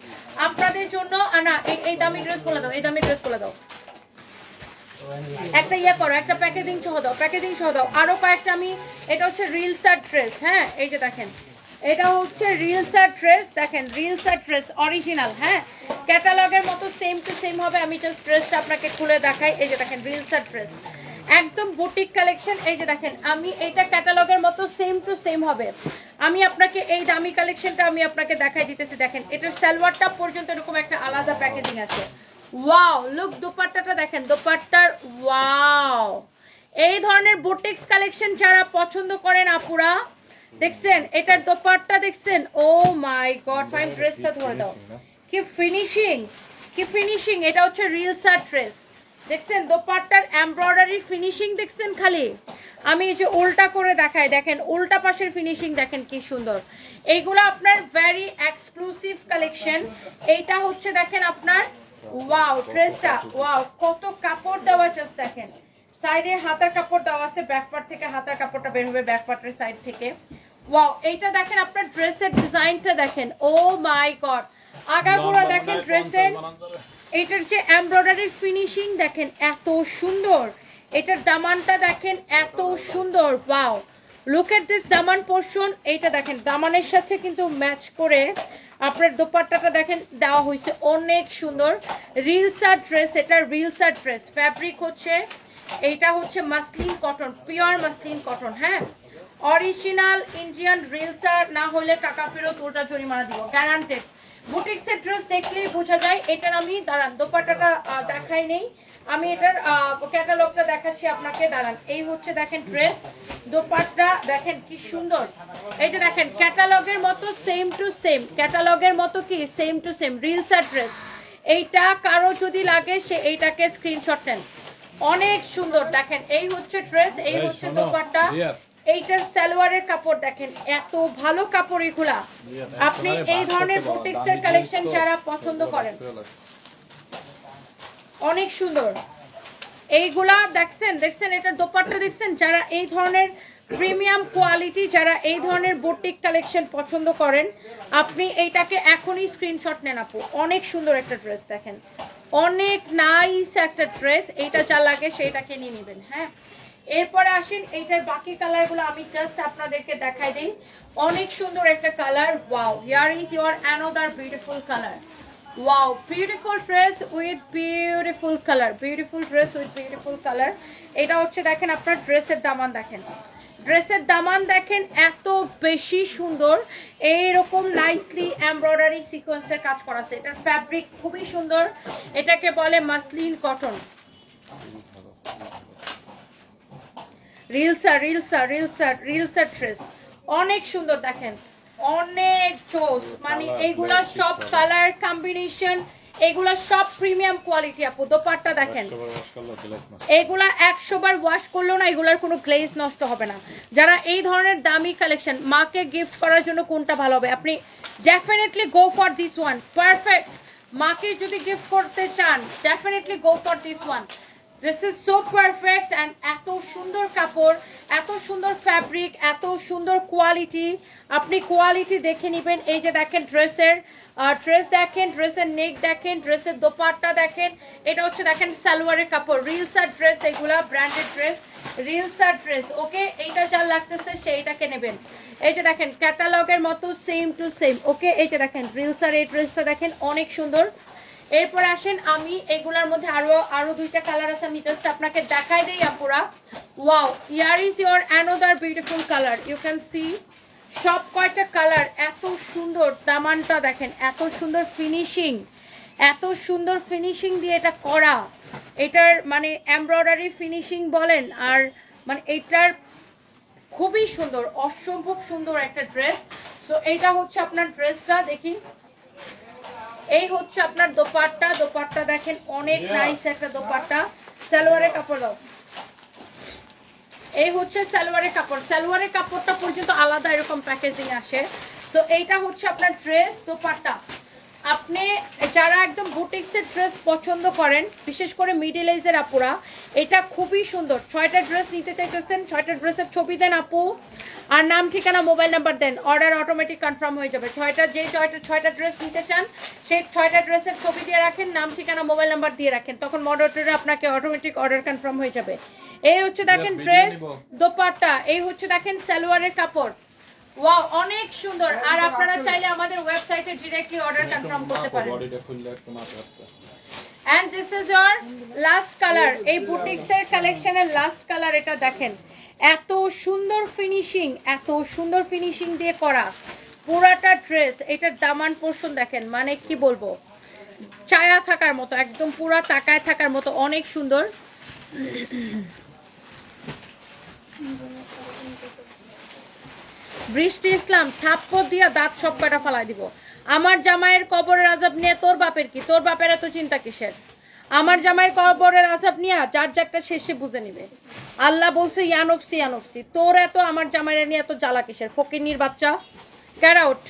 আপনাদের জন্য, না এই দামি ড্রেস গুলো দাও, এই দামি ড্রেস গুলো দাও। একটা ইয়ে করো, একটা প্যাকেজিং সহ দাও, প্যাকেজিং সহ দাও। আরো কয়েকটা আমি, এটা হচ্ছে রিলসার ড্রেস, হ্যাঁ এই যে দেখেন এটা হচ্ছে রিলসার ড্রেস, দেখেন রিলসার ড্রেস অরিজিনাল, হ্যাঁ ক্যাটালগের মতো সেম টু সেম হবে। আমি জাস্ট ড্রেসটা আপনাকে খুলে দেখাই। এই যে দেখেন রিলসার ড্রেস, একদম বুটিক কালেকশন। এই যে দেখেন আমি এইটা ক্যাটালগের মতো সেম টু সেম হবে। আমি আপনাকে এই দামি কালেকশনটা আমি আপনাকে দেখাই দিতেছি। দেখেন এটার সালোয়ারটা পর্যন্ত এরকম একটা আলাদা প্যাকেজিং আছে। ওয়াও, লুক দোপাট্টাটা দেখেন, দোপাট্টার ওয়াও। এই ধরনের বুটিক্স কালেকশন যারা পছন্দ করেন আপুরা, দেখছেন এটার দোপাট্টা দেখছেন, ও মাই গড, ফাইন ড্রেসটা ধরে দাও, কি ফিনিশিং, কি ফিনিশিং। এটা হচ্ছে রিলসার ড্রেস, দেখছেন দোপাট্টার এমব্রয়ডারি ফিনিশিং দেখছেন। খালি আমি এই যে উল্টা করে দেখাই, দেখেন উল্টা পাশের ফিনিশিং দেখেন কি সুন্দর। এইগুলো আপনার ভেরি এক্সক্লুসিভ কালেকশন। এইটা হচ্ছে দেখেন আপনার ওয়াও ড্রেসটা, ওয়াও কত কাপড় দেওয়া, জাস্ট দেখেন সাইডে হাতার কাপড় দেওয়া আছে, ব্যাক পার্ট থেকে হাতার কাপড়টা বের হবে ব্যাক পার্টের সাইড থেকে। ওয়াও, এইটা দেখেন আপনার ড্রেসের ডিজাইনটা দেখেন, ও মাই গড, আগাগোড়া দেখেন ড্রেসের এটার যে এমব্রয়ডারির ফিনিশিং দেখেন এত সুন্দর, এটার দামানটা দেখেন এত সুন্দর, wow look at this Daman portion. এইটা দেখেন দামানের সাথে কিন্তু ম্যাচ করে আপনার দোপাট্টাটা দেখেন দেওয়া হয়েছে, অনেক সুন্দর। রিলসার ড্রেস, এটা রিলসার ড্রেস, ফ্যাব্রিক হচ্ছে এইটা হচ্ছে muslin cotton, pure muslin cotton, হ্যাঁ অরিজিনাল ইন্ডিয়ান রিলসার না হলে টাকা ফেরত, ওটা জরিমানা দিব গ্যারান্টেড। বুটিক্সের ড্রেস দেখলেই বোঝা যায়। এটার আমি দাঁড়ান দোপাট্টাটা দেখাই নেই, আমি এটার ক্যাটালগটা দেখাচ্ছি আপনাকে, দাঁড়ান। এই হচ্ছে দেখেন ড্রেস, দোপাট্টা দেখেন কি সুন্দর, এই যে দেখেন ক্যাটালগের মতো সেম টু সেম, ক্যাটালগের মতো কি সেম টু সেম রিলসার ড্রেস। এইটা কারো যদি লাগে সে এইটাকে স্ক্রিনশট নেন, অনেক সুন্দর দেখেন। এই হচ্ছে ড্রেস, এই হচ্ছে দোপাট্টা, এইটার সালোয়ারের কাপড় দেখেন এত ভালো কাপড় এগুলা। আপনি এই ধরনের বুটিক্সের কালেকশন যারা পছন্দ করেন, অনেক সুন্দর এইগুলা দেখছেন, দেখছেন এটার দোপাট্টা দেখছেন, যারা এই ধরনের প্রিমিয়াম কোয়ালিটি, যারা এই ধরনের বুটিক কালেকশন পছন্দ করেন, আপনি এইটাকে এখনই স্ক্রিনশট নেন আপু, অনেক সুন্দর একটা ড্রেস দেখেন, অনেক নাইস একটা ড্রেস। এইটা যা লাগে সেইটাকে নিয়ে নেবেন, হ্যাঁ। এরপরে আসেন এইটার বাকি কালারগুলো আমি জাস্ট আপনাদেরকে দেখাই দিই, অনেক সুন্দর একটা colour, wow here is your another beautiful colour, wow beautiful dress with beautiful colour, beautiful dress with beautiful colour. এটা হচ্ছে দেখেন আপনার ড্রেসের দামান দেখেন, ড্রেসের দামান দেখেন এত বেশি সুন্দর, এইরকম নাইসলি এমব্রয়ডারি সিকোয়েন্সের কাজ করা আছে, এটার ফ্যাব্রিক খুবই সুন্দর, এটাকে বলে মাসলিন কটন। রিলসার রিলসার রিলসার রিলসার ড্রেস অনেক সুন্দর দেখেন, অনেক জোস, মানে এইগুলা সব কালার কম্বিনেশন, এগুলা সব প্রিমিয়াম কোয়ালিটি আপু। দোপাট্টা দেখেন, এগুলা 100 বার ওয়াশ করলেও না এগুলার কোনো গ্লেজ নষ্ট হবে না। যারা এই ধরনের দামি কালেকশন মাকে গিফট করার জন্য কোনটা ভালো হবে, আপনি definitely go for this one, perfect. মাকে যদি গিফট করতে চান definitely go for this one, this is so perfect. And এত সুন্দর কাপড়, এত সুন্দর ফ্যাব্রিক, এত সুন্দর কোয়ালিটি, আপনি কোয়ালিটি দেখে নেবেন। এই যে দেখেন ড্রেসের ড্রেস দেখেন, ড্রেসের নেক দেখেন, ড্রেসের দোপাট্টা দেখেন, এটা হচ্ছে দেখেন সালোয়ারের কাপড়, রিলসার ড্রেস, এগুলা ব্র্যান্ডেড ড্রেস, রিলসার ড্রেস, ওকে। এইটা যা লাগতেছে সেইটাকে নেবেন। এই যে দেখেন ক্যাটালগের মতো সেম টু সেম, ওকে। এই যে দেখেন রিলসার এই ড্রেসটা দেখেন অনেক সুন্দর। এরপর আসেন আমি এগুলার মধ্যে আরো দুইটা কালার আছে, আমি জাস্ট আপনাকে দেখাই দেই আপুরা। Wow here is your another beautiful colour, you can see সব কয়টা কালার এত সুন্দর, দামানটা দেখেন এত সুন্দর ফিনিশিং, এত সুন্দর ফিনিশিং দিয়ে এটা করা, এটার মানে এমব্রয়ডারি ফিনিশিং বলেন, আর মানে এটার খুবই সুন্দর, অসম্ভব সুন্দর একটা ড্রেস। সো এইটা হচ্ছে আপনার ড্রেসটা, দেখি এই হচ্ছে আপনার দোপাট্টা, দোপাট্টা দেখেন অনেক নাইস একটা দোপাট্টা। সালোয়ারের কাপড় দাও, এই হচ্ছে সালোয়ারের কাপড়, সালোয়ারের কাপড়টা পর্যন্ত আলাদা এরকম প্যাকেজিং আসে। তো এইটা হচ্ছে আপনার ড্রেস, দোপাট্টা। আপনি যারা একদম বুটিক্সের ড্রেস পছন্দ করেন, বিশেষ করে মিডল এজের আপুরা, এটা খুবই সুন্দর। 6টা ড্রেস নিতে চাইতেছেন, 6টা ড্রেসের ছবি দেন আপু, আর নাম ঠিকানা মোবাইল নাম্বার দেন, অর্ডার অটোমেটিক কনফার্ম হয়ে যাবে। 6টা ড্রেস নিতে চান সেই 6টা ড্রেসের ছবি দিয়ে রাখেন, নাম ঠিকানা মোবাইল নাম্বার দিয়ে রাখেন, তখন মডারেটরে আপনাকে অটোমেটিক অর্ডার কনফার্ম হয়ে যাবে। এই হচ্ছে দেখেন ড্রেস, দোপাট্টা, এই হচ্ছে দেখেন সালোয়ারের কাপড়, ওয়াও অনেক সুন্দর। আর আপনারা চাইলে আমাদের ওয়েবসাইটে ডাইরেক্টলি অর্ডার কনফার্ম করতে পারেন। And this is your last colour, এই বুটিক্সের কালেকশনের লাস্ট কালার, এটা দেখেন এত সুন্দর ফিনিশিং, এত সুন্দর ফিনিশিং দিয়ে করা পুরাটা ড্রেস। এটার দামান পোরশন দেখেন, মানে কি বলবো, ছায়া থাকার মতো, একদম পুরা তাকায় থাকার মতো, অনেক সুন্দর। বৃষ্টি ইসলাম থাপ্পড় দিয়া দাঁত সব কাটা ফালাই দিব। আমার জামাইয়ের কবরের আজাব নিয়ে তোর বাপের কি, তোর বাপের এত চিন্তা কিসের? আমার জামাইয়ের কবরের আজাব নিয়ে যার যারটা শেষে বুঝে নিবে। আল্লাহ বলছে ইয়ানফসি ইয়ানফসি, তোর এত আমার জামাইয়ের নিয়ে এত জ্বালা কিসের? ফকিন্নির বাচ্চা, গেট আউট।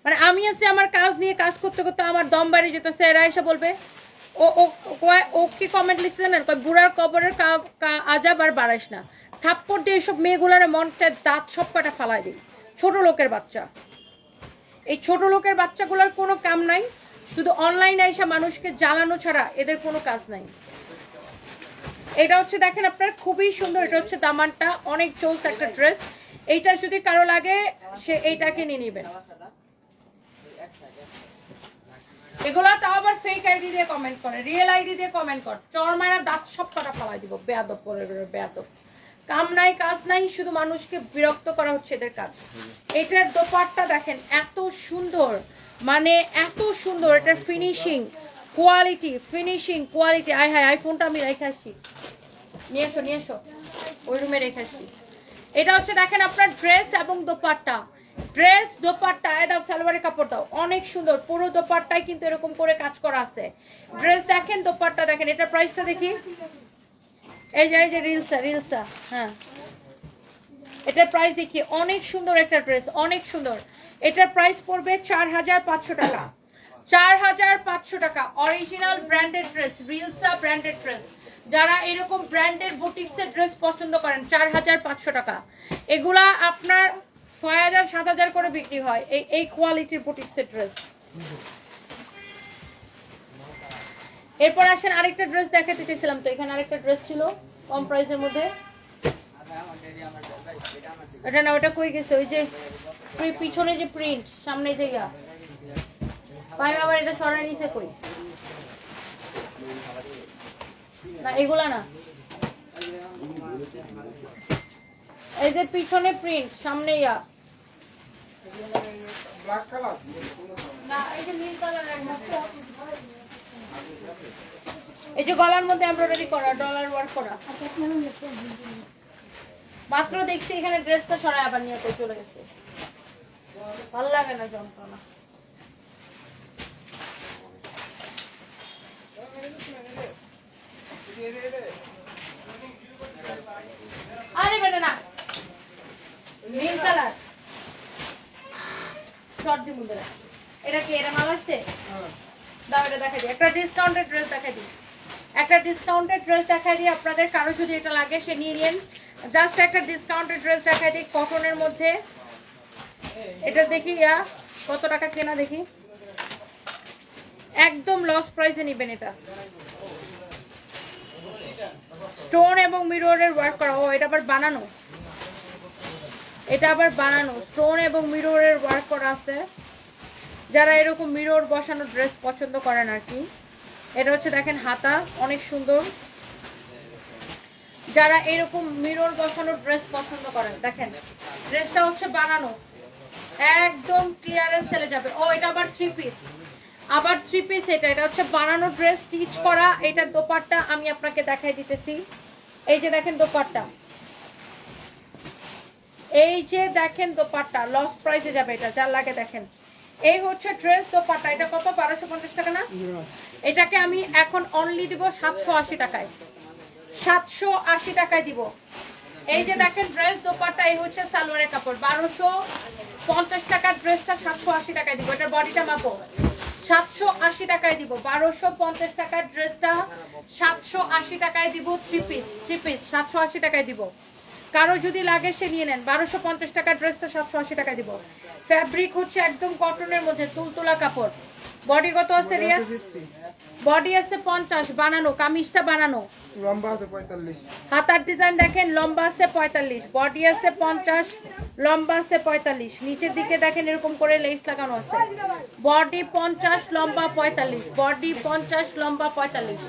মানে আমি আছি আমার কাজ নিয়ে, কাজ করতে করতে আমার দম বাড়ি যেতেছে, এরা এসে বলবে ও ও ও কি কমেন্ট লিখছে জানেন, বুড়ার কবরের আজাব আর বাড়াইস না। থাপ্পড় দিয়ে এইসব মেয়েগুলার মনটা দাঁত সব কাটা ফালাই দিই। ছোট লোকের বাচ্চা, এই ছোট লোকের বাচ্চাগুলোর কোনো কাম নাই, শুধু অনলাইনে এসে মানুষকে জ্বালানো ছাড়া এদের কোনো কাজ নাই। এটা হচ্ছে দেখেন আপনার খুবই সুন্দর, এটা হচ্ছে দামানটা, অনেক চলছে একটা ড্রেস। এইটা যদি কারো লাগে সে এইটাকে নিয়ে নেবেন। এগুলো তাও আবার ফেক আইডি দিয়ে কমেন্ট করে, রিয়েল আইডি দিয়ে কমেন্ট কর, চরমায়না দাঁত সব কটা ফালাই দিব। বেয়াদব করে বেয়াদব, কাম নাই কাজ নাই, শুধু মানুষকে বিরক্ত করা হচ্ছে এদের কাজ। এটার দোপাট্টা দেখেন এত সুন্দর, মানে এত সুন্দর, এটার ফিনিশিং কোয়ালিটি। আয় হায়, আইফোনটা আমি রেখে আসছি, নিয়ে এসো ওই রুমে রেখে আসছি। এটা হচ্ছে দেখেন আপনার ড্রেস এবং দোপাট্টা, ড্রেস দোপাট্টা, দাও সালোয়ারের কাপড় দাও, অনেক সুন্দর। পুরো দোপাট্টায় কিন্তু এরকম করে কাজ করা আছে। ড্রেস দেখেন, দোপাট্টা দেখেন। এটার প্রাইসটা দেখি, এই যে রিলসা, হ্যাঁ এটার প্রাইস দেখি, অনেক সুন্দর একটা ড্রেস, অনেক সুন্দর। এটার প্রাইস পড়বে 4500 টাকা, 4500 টাকা। অরিজিনাল ব্র্যান্ডেড ড্রেস, রিলসা ব্র্যান্ডেড ড্রেস। যারা এরকম ব্র্যান্ডেড বুটিক্সের ড্রেস পছন্দ করেন, 4500 টাকা। এগুলা আপনার 6000 7000 করে বিক্রি হয় এই কোয়ালিটির বুটিক্সের ড্রেস। এরপর আসেন আরেকটা ড্রেস দেখাতে চেয়েছিলাম, তো এখানে আরেকটা ড্রেস ছিল কম প্রাইসের মধ্যে। এটা না, ওটা কই গেছে? ওই যে পিছনে যে প্রিন্ট, সামনে যে ইয়া, ভাই আবার এটা সরাই নিছে কই? না এগুলা না, এই যে পিছনে প্রিন্ট, সামনে ইয়া, ব্ল্যাক কালার না, এই যে নীল কালারের, এই যে গলার মধ্যে এমব্রয়ডারি করা, ডলার ওয়ার্ক করা। মাত্র দেখছি এখানে ড্রেসটা সরাই আবার নিয়ে চলে গেছে, ভালো লাগে না যন্ত্রণা। আরে বেটা না, নীল কালার শর্ট দি মুন্ডা, এটা কি এরা মাল আসছে? দাও এটা দেখাই দিই, একটা ডিসকাউন্টেড ড্রেস দেখাই দিই, আপনাদের কারো যদি এটা লাগে সে নিয়ে নিন। জাস্ট একটা ডিসকাউন্টেড ড্রেস দেখাই দিই কটনের মধ্যে। এটা দেখি কত টাকা কেনা দেখি, একদম লস প্রাইসে নিবেন। এটা স্টোন এবং মিররের ওয়ার্ক করা। ও এটা আবার বানানো, স্টোন এবং মিররের ওয়ার্ক করা আছে। যারা এরকম মিরর বসানো ড্রেস পছন্দ করেন আর কি। এটা হচ্ছে দেখেন হাতা, অনেক সুন্দর। যারা এরকম মিরর বসানো ড্রেস পছন্দ করেন, দেখেন ড্রেসটা হচ্ছে বানানো, একদম ক্লিয়ারেন্স সেলে যাবে। ও এটা আবার থ্রি পিস, এটা হচ্ছে বানানো ড্রেস, স্টিচ করা। এটার দোপাট্টা আমি আপনাকে দেখাই দিতেছি, এই যে দেখেন দোপাট্টা, এই যে দেখেন দোপাট্টা, লস প্রাইসে যাবে এটা, যার লাগে দেখেন। এই হচ্ছে ড্রেস দোপাট্টা। এটা কত? 1250 টাকা না? এটাকে আমি এখন অনলি দিব 780 টাকায়, 780 টাকায় দিব। এই যে দেখেন ড্রেস দোপাট্টা, এই হচ্ছে সালোয়ারের কাপড়। 1250 টাকার ড্রেসটা 780 টাকায় দিব। এটার বডিটা মাপো, 780 টাকায় দিব। 1250 টাকার ড্রেসটা 780 টাকায় দিব। থ্রি পিস 780 টাকায় দিব। কারো যদি লাগে সে নিয়ে নেন। 1250 টাকার ড্রেসটা 780 টাকায় দিব। ফ্যাব্রিক হচ্ছে একদম কটনের মধ্যে, তুলতুলা কাপড়। বডি কত আছে রিয়া? বডি আছে 50, বানানো, কামিজটা বানানো, লম্বা আছে 45, হাতার ডিজাইন দেখেন, লম্বা আছে 45, বডি আছে 50, লম্বা আছে 45। নিচের দিকে দেখেন এরকম করে লেস লাগানো আছে। বডি 50, লম্বা 45, বডি 50, লম্বা 45,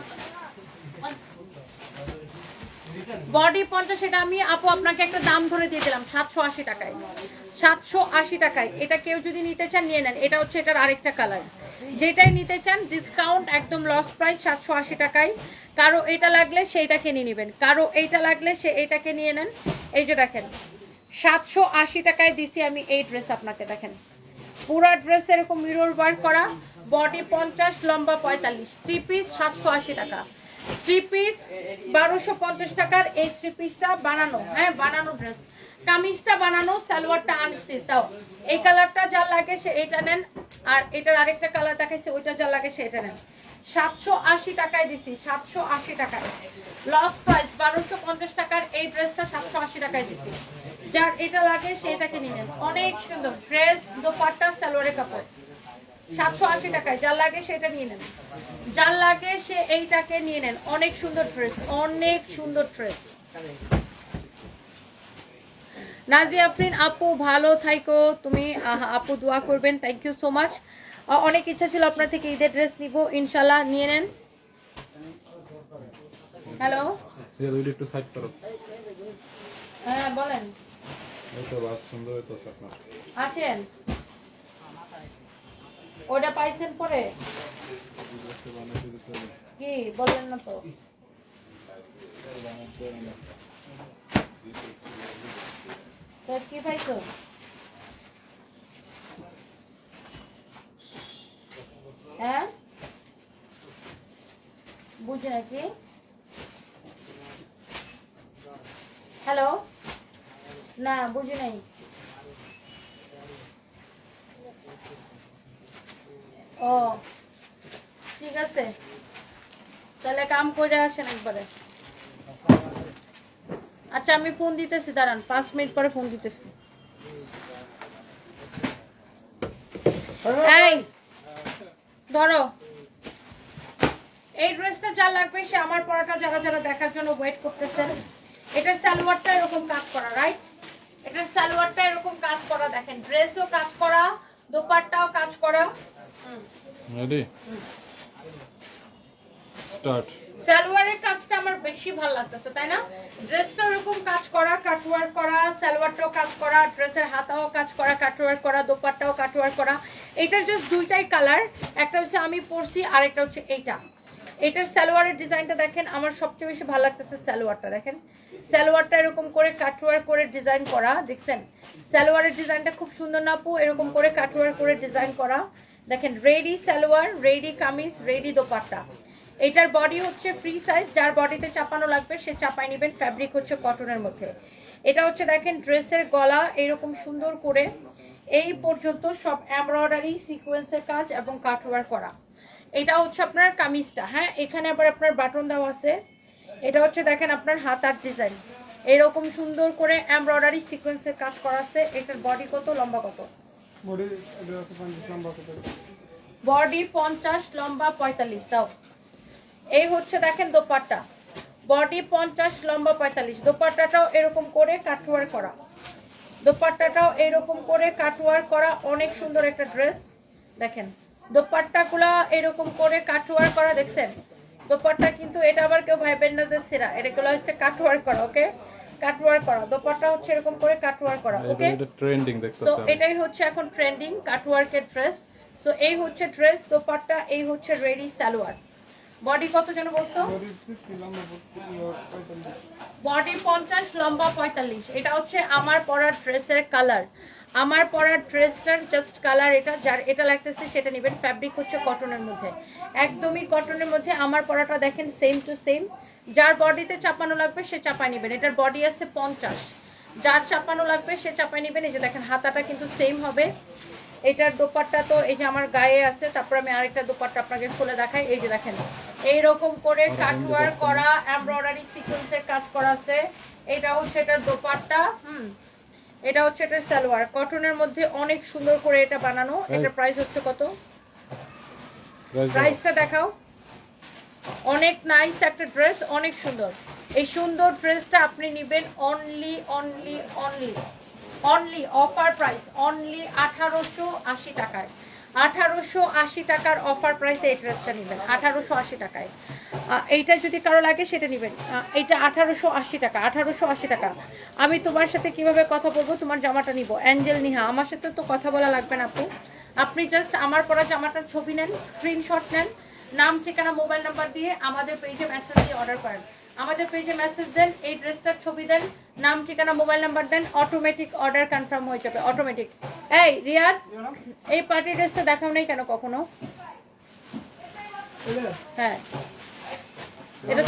বডি 50। এটা আমি আপু আপনাকে একটা দাম ধরে দিয়ে দিলাম 780 টাকায়, 780 টাকায়। এটা কেউ যদি নিতে চান নিয়ে নেন। এটা হচ্ছে এটার আরেকটা কালার, যেটাই নিতে চান ডিসকাউন্ট, একদম লস প্রাইস 780 টাকায়। কারো এটা লাগলে সেইটাকে নিয়ে নেবেন, কারো এইটা লাগলে সে এইটাকে নিয়ে নেন। এই যে দেখেন 780 টাকায় দিছি আমি এই ড্রেস আপনাকে। দেখেন পুরা ড্রেস এরকম মিরর ওয়ার্ক করা, বডি 50, লম্বা 45, থ্রি পিস 780 টাকা। থ্রি পিস 1250 টাকার এই থ্রি পিসটা বানানো, হ্যাঁ বানানো ড্রেস। কামিজটা বানানো, সালোয়ারটা আনস্টিচ। দাও এই কালারটা যার লাগে সে এটা নেন, আর এটার আরেকটা কালার দেখাইছে ওইটা যার লাগে সে এটা নেন। 780 টাকায় দিছি, 780 টাকায় লস প্রাইস। 1250 টাকার এই ড্রেসটা 780 টাকায় দিছি। যার এটা লাগে সেটাকে নিলেন, অনেক সুন্দর ড্রেস, দোপাট্টা, সালোয়ারের কাপড়, 780 টাকায়। যার লাগে সেটা নিয়ে নেন, যার লাগে সে এইটাকে নিয়ে নেন। অনেক সুন্দর ড্রেস, অনেক সুন্দর ড্রেস। নাজিয়া আফরিন আপু ভালো থাইকো তুমি, আপু দোয়া করবেন, থ্যাংক ইউ সো মাচ। অনেক ইচ্ছা ছিল আপনার থেকে ঈদের ড্রেস নিব, ইনশাল্লাহ নিয়ে নেন। হ্যালো, একটু সাইড করো। হ্যাঁ বলেন। এটা বাস সুন্দর হইতাছে আপনার। আসেন, ওটা পাইছেন পরে কি বললেন না তো? তোর কি পাইছো? হ্যাঁ বুঝি নাকি? হ্যালো, না বুঝি নাই। ও ঠিক আছে, তাহলে কাম করে আসেন একবারে। আচ্ছা আমি ফোন দিতেছি, দাঁড়ান 5 মিনিট পরে ফোন দিতেছি। এই ধরো, এই ড্রেসটা যা লাগবে সে আমার পরাটা যারা যারা দেখার জন্য ওয়েট করতেছেন। এটার সালোয়ারটা এরকম কাজ করা, রাইট? এটার সালোয়ারটা এরকম কাজ করা, দেখেন ড্রেসও কাজ করা, দোপাট্টাও কাজ করা। Ready start. সালোয়ারের কাজটা আমার বেশি ভালো লাগতেছে, তাই না? ড্রেসটা এরকম কাজ করা, কাটওয়ার্ক করা, সালোয়ারটাও কাজ করা, ড্রেসের হাতাও কাজ করা, কাটওয়ার্ক করা, দোপাট্টাও কাটওয়ার্ক করা। এটার জাস্ট দুইটাই কালার, একটা হচ্ছে আমি পরছি আর একটা হচ্ছে এইটা। এটার সালোয়ারের ডিজাইনটা দেখেন, আমার সবচেয়ে বেশি ভালো লাগতেছে সালোয়ারটা। দেখেন সালোয়ারটা এরকম করে কাটওয়ার্ক করে ডিজাইন করা, দেখছেন সালোয়ারের ডিজাইনটা খুব সুন্দর না আপু? এরকম করে কাটওয়ার্ক করে ডিজাইন করা, দেখেন ready salwar, ready kameez, ready dupatta. এটার বডি হচ্ছে ফ্রি সাইজ, যার বডিতে চাপানো লাগবে সে চাপাই নেবেন। ফ্যাব্রিক হচ্ছে কটনের মধ্যে। এটা হচ্ছে দেখেন ড্রেসের গলা এরকম সুন্দর করে এই পর্যন্ত সব এমব্রয়ডারি সিকোয়েন্সের কাজ এবং কাটওয়ার্ক করা। এটা হচ্ছে আপনার কামিজটা। হ্যাঁ, এখানে আবার আপনার বাটন দেওয়া আছে। এটা হচ্ছে দেখেন আপনার হাতার ডিজাইন, এরকম সুন্দর করে এমব্রয়ডারি সিকোয়েন্সের কাজ করা আছে। এটার বডি কত, লম্বা কত? বডি 50, লম্বা 45। দাও। এই হচ্ছে দেখেন দোপাট্টা, বডি 50, লম্বা 45। দোপাট্টাটাও এরকম করে কাটওয়ার্ক করা, দোপাট্টাটাও এরকম করে কাটওয়ার্ক করা। অনেক সুন্দর একটা ড্রেস। দেখেন দোপাট্টাগুলা এরকম করে কাটওয়ার্ক করা, দেখছেন দোপাট্টা কিন্তু এটা আবার কেউ ভাইবেন না যে সেরা, এটাগুলো হচ্ছে কাটওয়ার্ক করা। ওকে, কাটওয়ার্ক করা দোপাট্টা হচ্ছে এরকম করে কাটওয়ার্ক করা। ওকে, এটা ট্রেন্ডিং দেখতেছেন, তো এটাই হচ্ছে এখন ট্রেন্ডিং কাটওয়ার্কের ড্রেস। সো এই হচ্ছে ড্রেস, দোপাট্টা, এই হচ্ছে রেডি সালোয়ার। বডি কত যেন বলছো? বডি 50, লম্বা 45। এটা হচ্ছে আমার পরার ড্রেসের কালার, আমার পরার ড্রেসটার জাস্ট কালার এটা। যার এটা লাগতেছে সেটা নেবেন। ফ্যাব্রিক হচ্ছে কটনের মধ্যে, একদমই কটনের মধ্যে। আমার পরাটা দেখেন সেম টু সেম। যার বডিতে চাপানো লাগবে সে চাপাই নেবেন। এটার বডি আছে 50, যার চাপানো লাগবে সে চাপাই নেবেন। এই যে দেখেন হাতাটা কিন্তু সেম হবে। এটার দোপাট্টা তো এই যে আমার গায়ে আছে, তারপর আমি আরেকটা দোপাট্টা আপনাকে খুলে দেখাই। এই যে দেখেন এইরকম করে কাটওয়ার্ক করা, এমব্রয়ডারি সিকোয়েন্সের কাজ করা আছে। এটা হচ্ছে এটার দোপাট্টা, এটা হচ্ছে এটার সালোয়ার। কটনের মধ্যে অনেক সুন্দর করে এটা বানানো। এটার প্রাইস হচ্ছে কত? প্রাইসটা দেখাও। অনেক নাইস একটা ড্রেস, অনেক সুন্দর। এই সুন্দর ড্রেসটা আপনি নেবেন only only only only offer price, only 1880 টাকায়। 1880 টাকার অফার প্রাইসে এই ড্রেসটা নেবেন, 1880 টাকায়। এইটা যদি কারো লাগে সেটা নেবেন। এইটা 1880 টাকা, 1880 টাকা। আমি তোমার সাথে কিভাবে কথা বলবো? তোমার জামাটা নিব, অ্যাঞ্জেল নিহা। আমার সাথে তো কথা বলা লাগবে না আপু, আপনি জাস্ট আমার পরা জামাটার ছবি নেন, স্ক্রিনশট নেন, নাম ঠিকানা মোবাইল নাম্বার দিয়ে আমাদের পেজে মেসেজ দিয়ে অর্ডার করেন। আমাদের পেজে মেসেজ দেন, এই ড্রেসটার ছবি দেন, নাম ঠিকানা মোবাইল নাম্বার দেন, অটোমেটিক অর্ডার কনফার্ম হয়ে যাবে, অটোমেটিক। এই রিয়াদ, এই পার্টি ড্রেসটা দেখাও নাই কেন কখনো? হ্যাঁ, এটা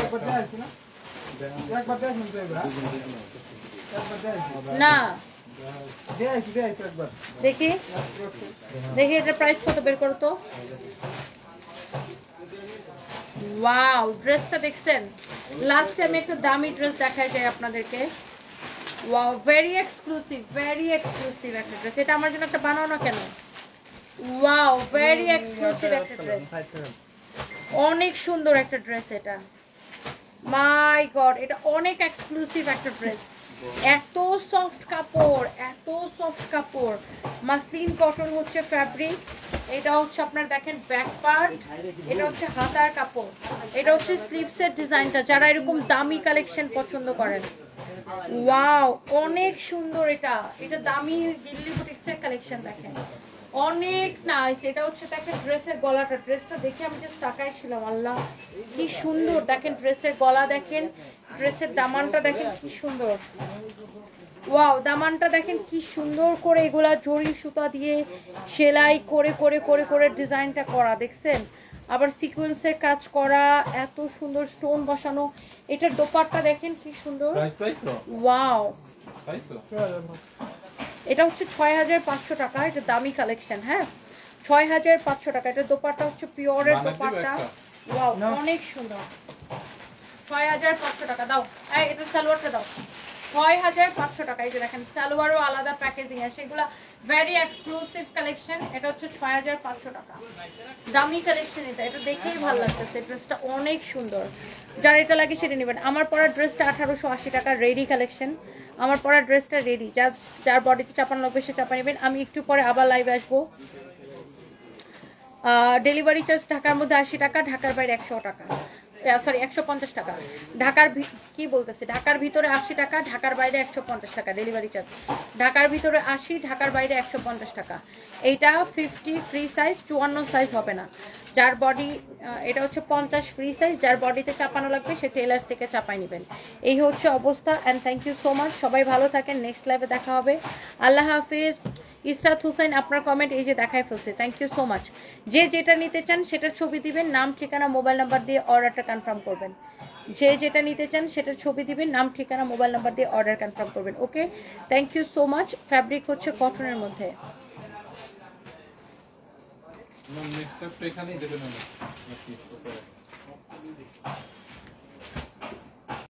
না, দেখি দেখি এটার প্রাইস কত বের করো তো। ওয়াও, ড্রেসটা দেখছেন? লাস্ট টাইম একটা দামি ড্রেস দেখাই যায় আপনাদেরকে। ওয়াও, ভেরি এক্সক্লুসিভ একটা ড্রেস। এটা আমার জন্য একটা বানাও না কেন? ওয়াও, ভেরি এক্সক্লুসিভ একটা ড্রেস, অনেক সুন্দর একটা ড্রেস এটা। মাই গড, এটা অনেক এক্সক্লুসিভ একটা ড্রেস। এত সফট কাপড়, মাসলিন কটন হচ্ছে ফ্যাব্রিক। এটা হচ্ছে আপনার দেখেন ব্যাক পার্ট, এটা হচ্ছে হাতার কাপড়, এটা হচ্ছে স্লিভসের ডিজাইনটা। যারা এরকম দামি কালেকশন পছন্দ করেন, ওয়াও অনেক সুন্দর। এটা দামি দিল্লি বুটিক্সের কালেকশন দেখেন, অনেক নাইস। এটা হচ্ছে দেখেন ড্রেসের গলাটা, ড্রেসটা দেখে আমি জাস্ট তাকাইছিলাম, আল্লাহ কি সুন্দর। দেখেন ড্রেসের গলা দেখেন, ড্রেসের দামানটা দেখেন কি সুন্দর। ওয়াও, দামানটা দেখেন কি সুন্দর করে এগুলা জরি সুতা দিয়ে সেলাই করে করে করে করে ডিজাইনটা করা, দেখছেন? আবার সিকোয়েন্সের কাজ করা, এত সুন্দর স্টোন বসানো। এটার দোপাট্টা দেখেন কি সুন্দর। ওয়াও, এটা হচ্ছে 6500 টাকা। এটা দামি কালেকশন, হ্যাঁ 6500 টাকা। এটা দোপাট্টা হচ্ছে পিওরের দোপাট্টা। ওয়াও, অনেক সুন্দর। 6500 টাকা দাও। এই এটা সালোয়ারটা দাও। 6500 টাকা। এই যে দেখেন সালোয়ারও আলাদা প্যাকেজিং আছে, এগুলা ভেরি এক্সক্লুসিভ কালেকশন। এটা হচ্ছে 6500 টাকা, দামি কালেকশন। এটা দেখেই ভালো লাগতেছে, ড্রেসটা অনেক সুন্দর। যার এটা লাগে সেটা নেবেন। আমার পরা ড্রেসটা 1880 টাকা, রেডি কালেকশন। আমার পরা ড্রেসটা রেডি, যার বডিতে চাপানো লাগবে সে চাপা নেবেন। আমি একটু পরে আবার লাইভে আসবো। ডেলিভারি চার্জ ঢাকার মধ্যে 80 টাকা, ঢাকার বাইরে 100 টাকা, সরি 150 টাকা। ঢাকার ভিতরে 80 টাকা, ঢাকার বাইরে 150 টাকা ডেলিভারি চার্জ। ঢাকার ভিতরে 80, ঢাকার বাইরে 150 টাকা। এইটা 50 ফ্রি সাইজ, 54 সাইজ হবে না। যার বডি, এটা হচ্ছে 50 ফ্রি সাইজ, যার বডিতে চাপানো লাগবে সে টেলার্স থেকে চাপাই নেবেন। এই হচ্ছে অবস্থা। And thank you so much, সবাই ভালো থাকেন। নেক্সট লাইভে দেখা হবে। আল্লাহ হাফিজ। ইসরাত হুসাইন, আপনার কমেন্ট এই যে দেখায় ফেলছে, থ্যাংক ইউ সো মাচ। যে যেটা নিতে চান সেটার ছবি দিবেন, নাম ঠিকানা মোবাইল নাম্বার দিয়ে অর্ডারটা কনফার্ম করবেন। যে যেটা নিতে চান সেটার ছবি দিবেন, নাম ঠিকানা মোবাইল নাম্বার দিয়ে অর্ডার কনফার্ম করবেন। Okay, thank you so much. Fabric হচ্ছে কটনের মধ্যে। নেক্সট স্টেপ এখানেই দেবেন।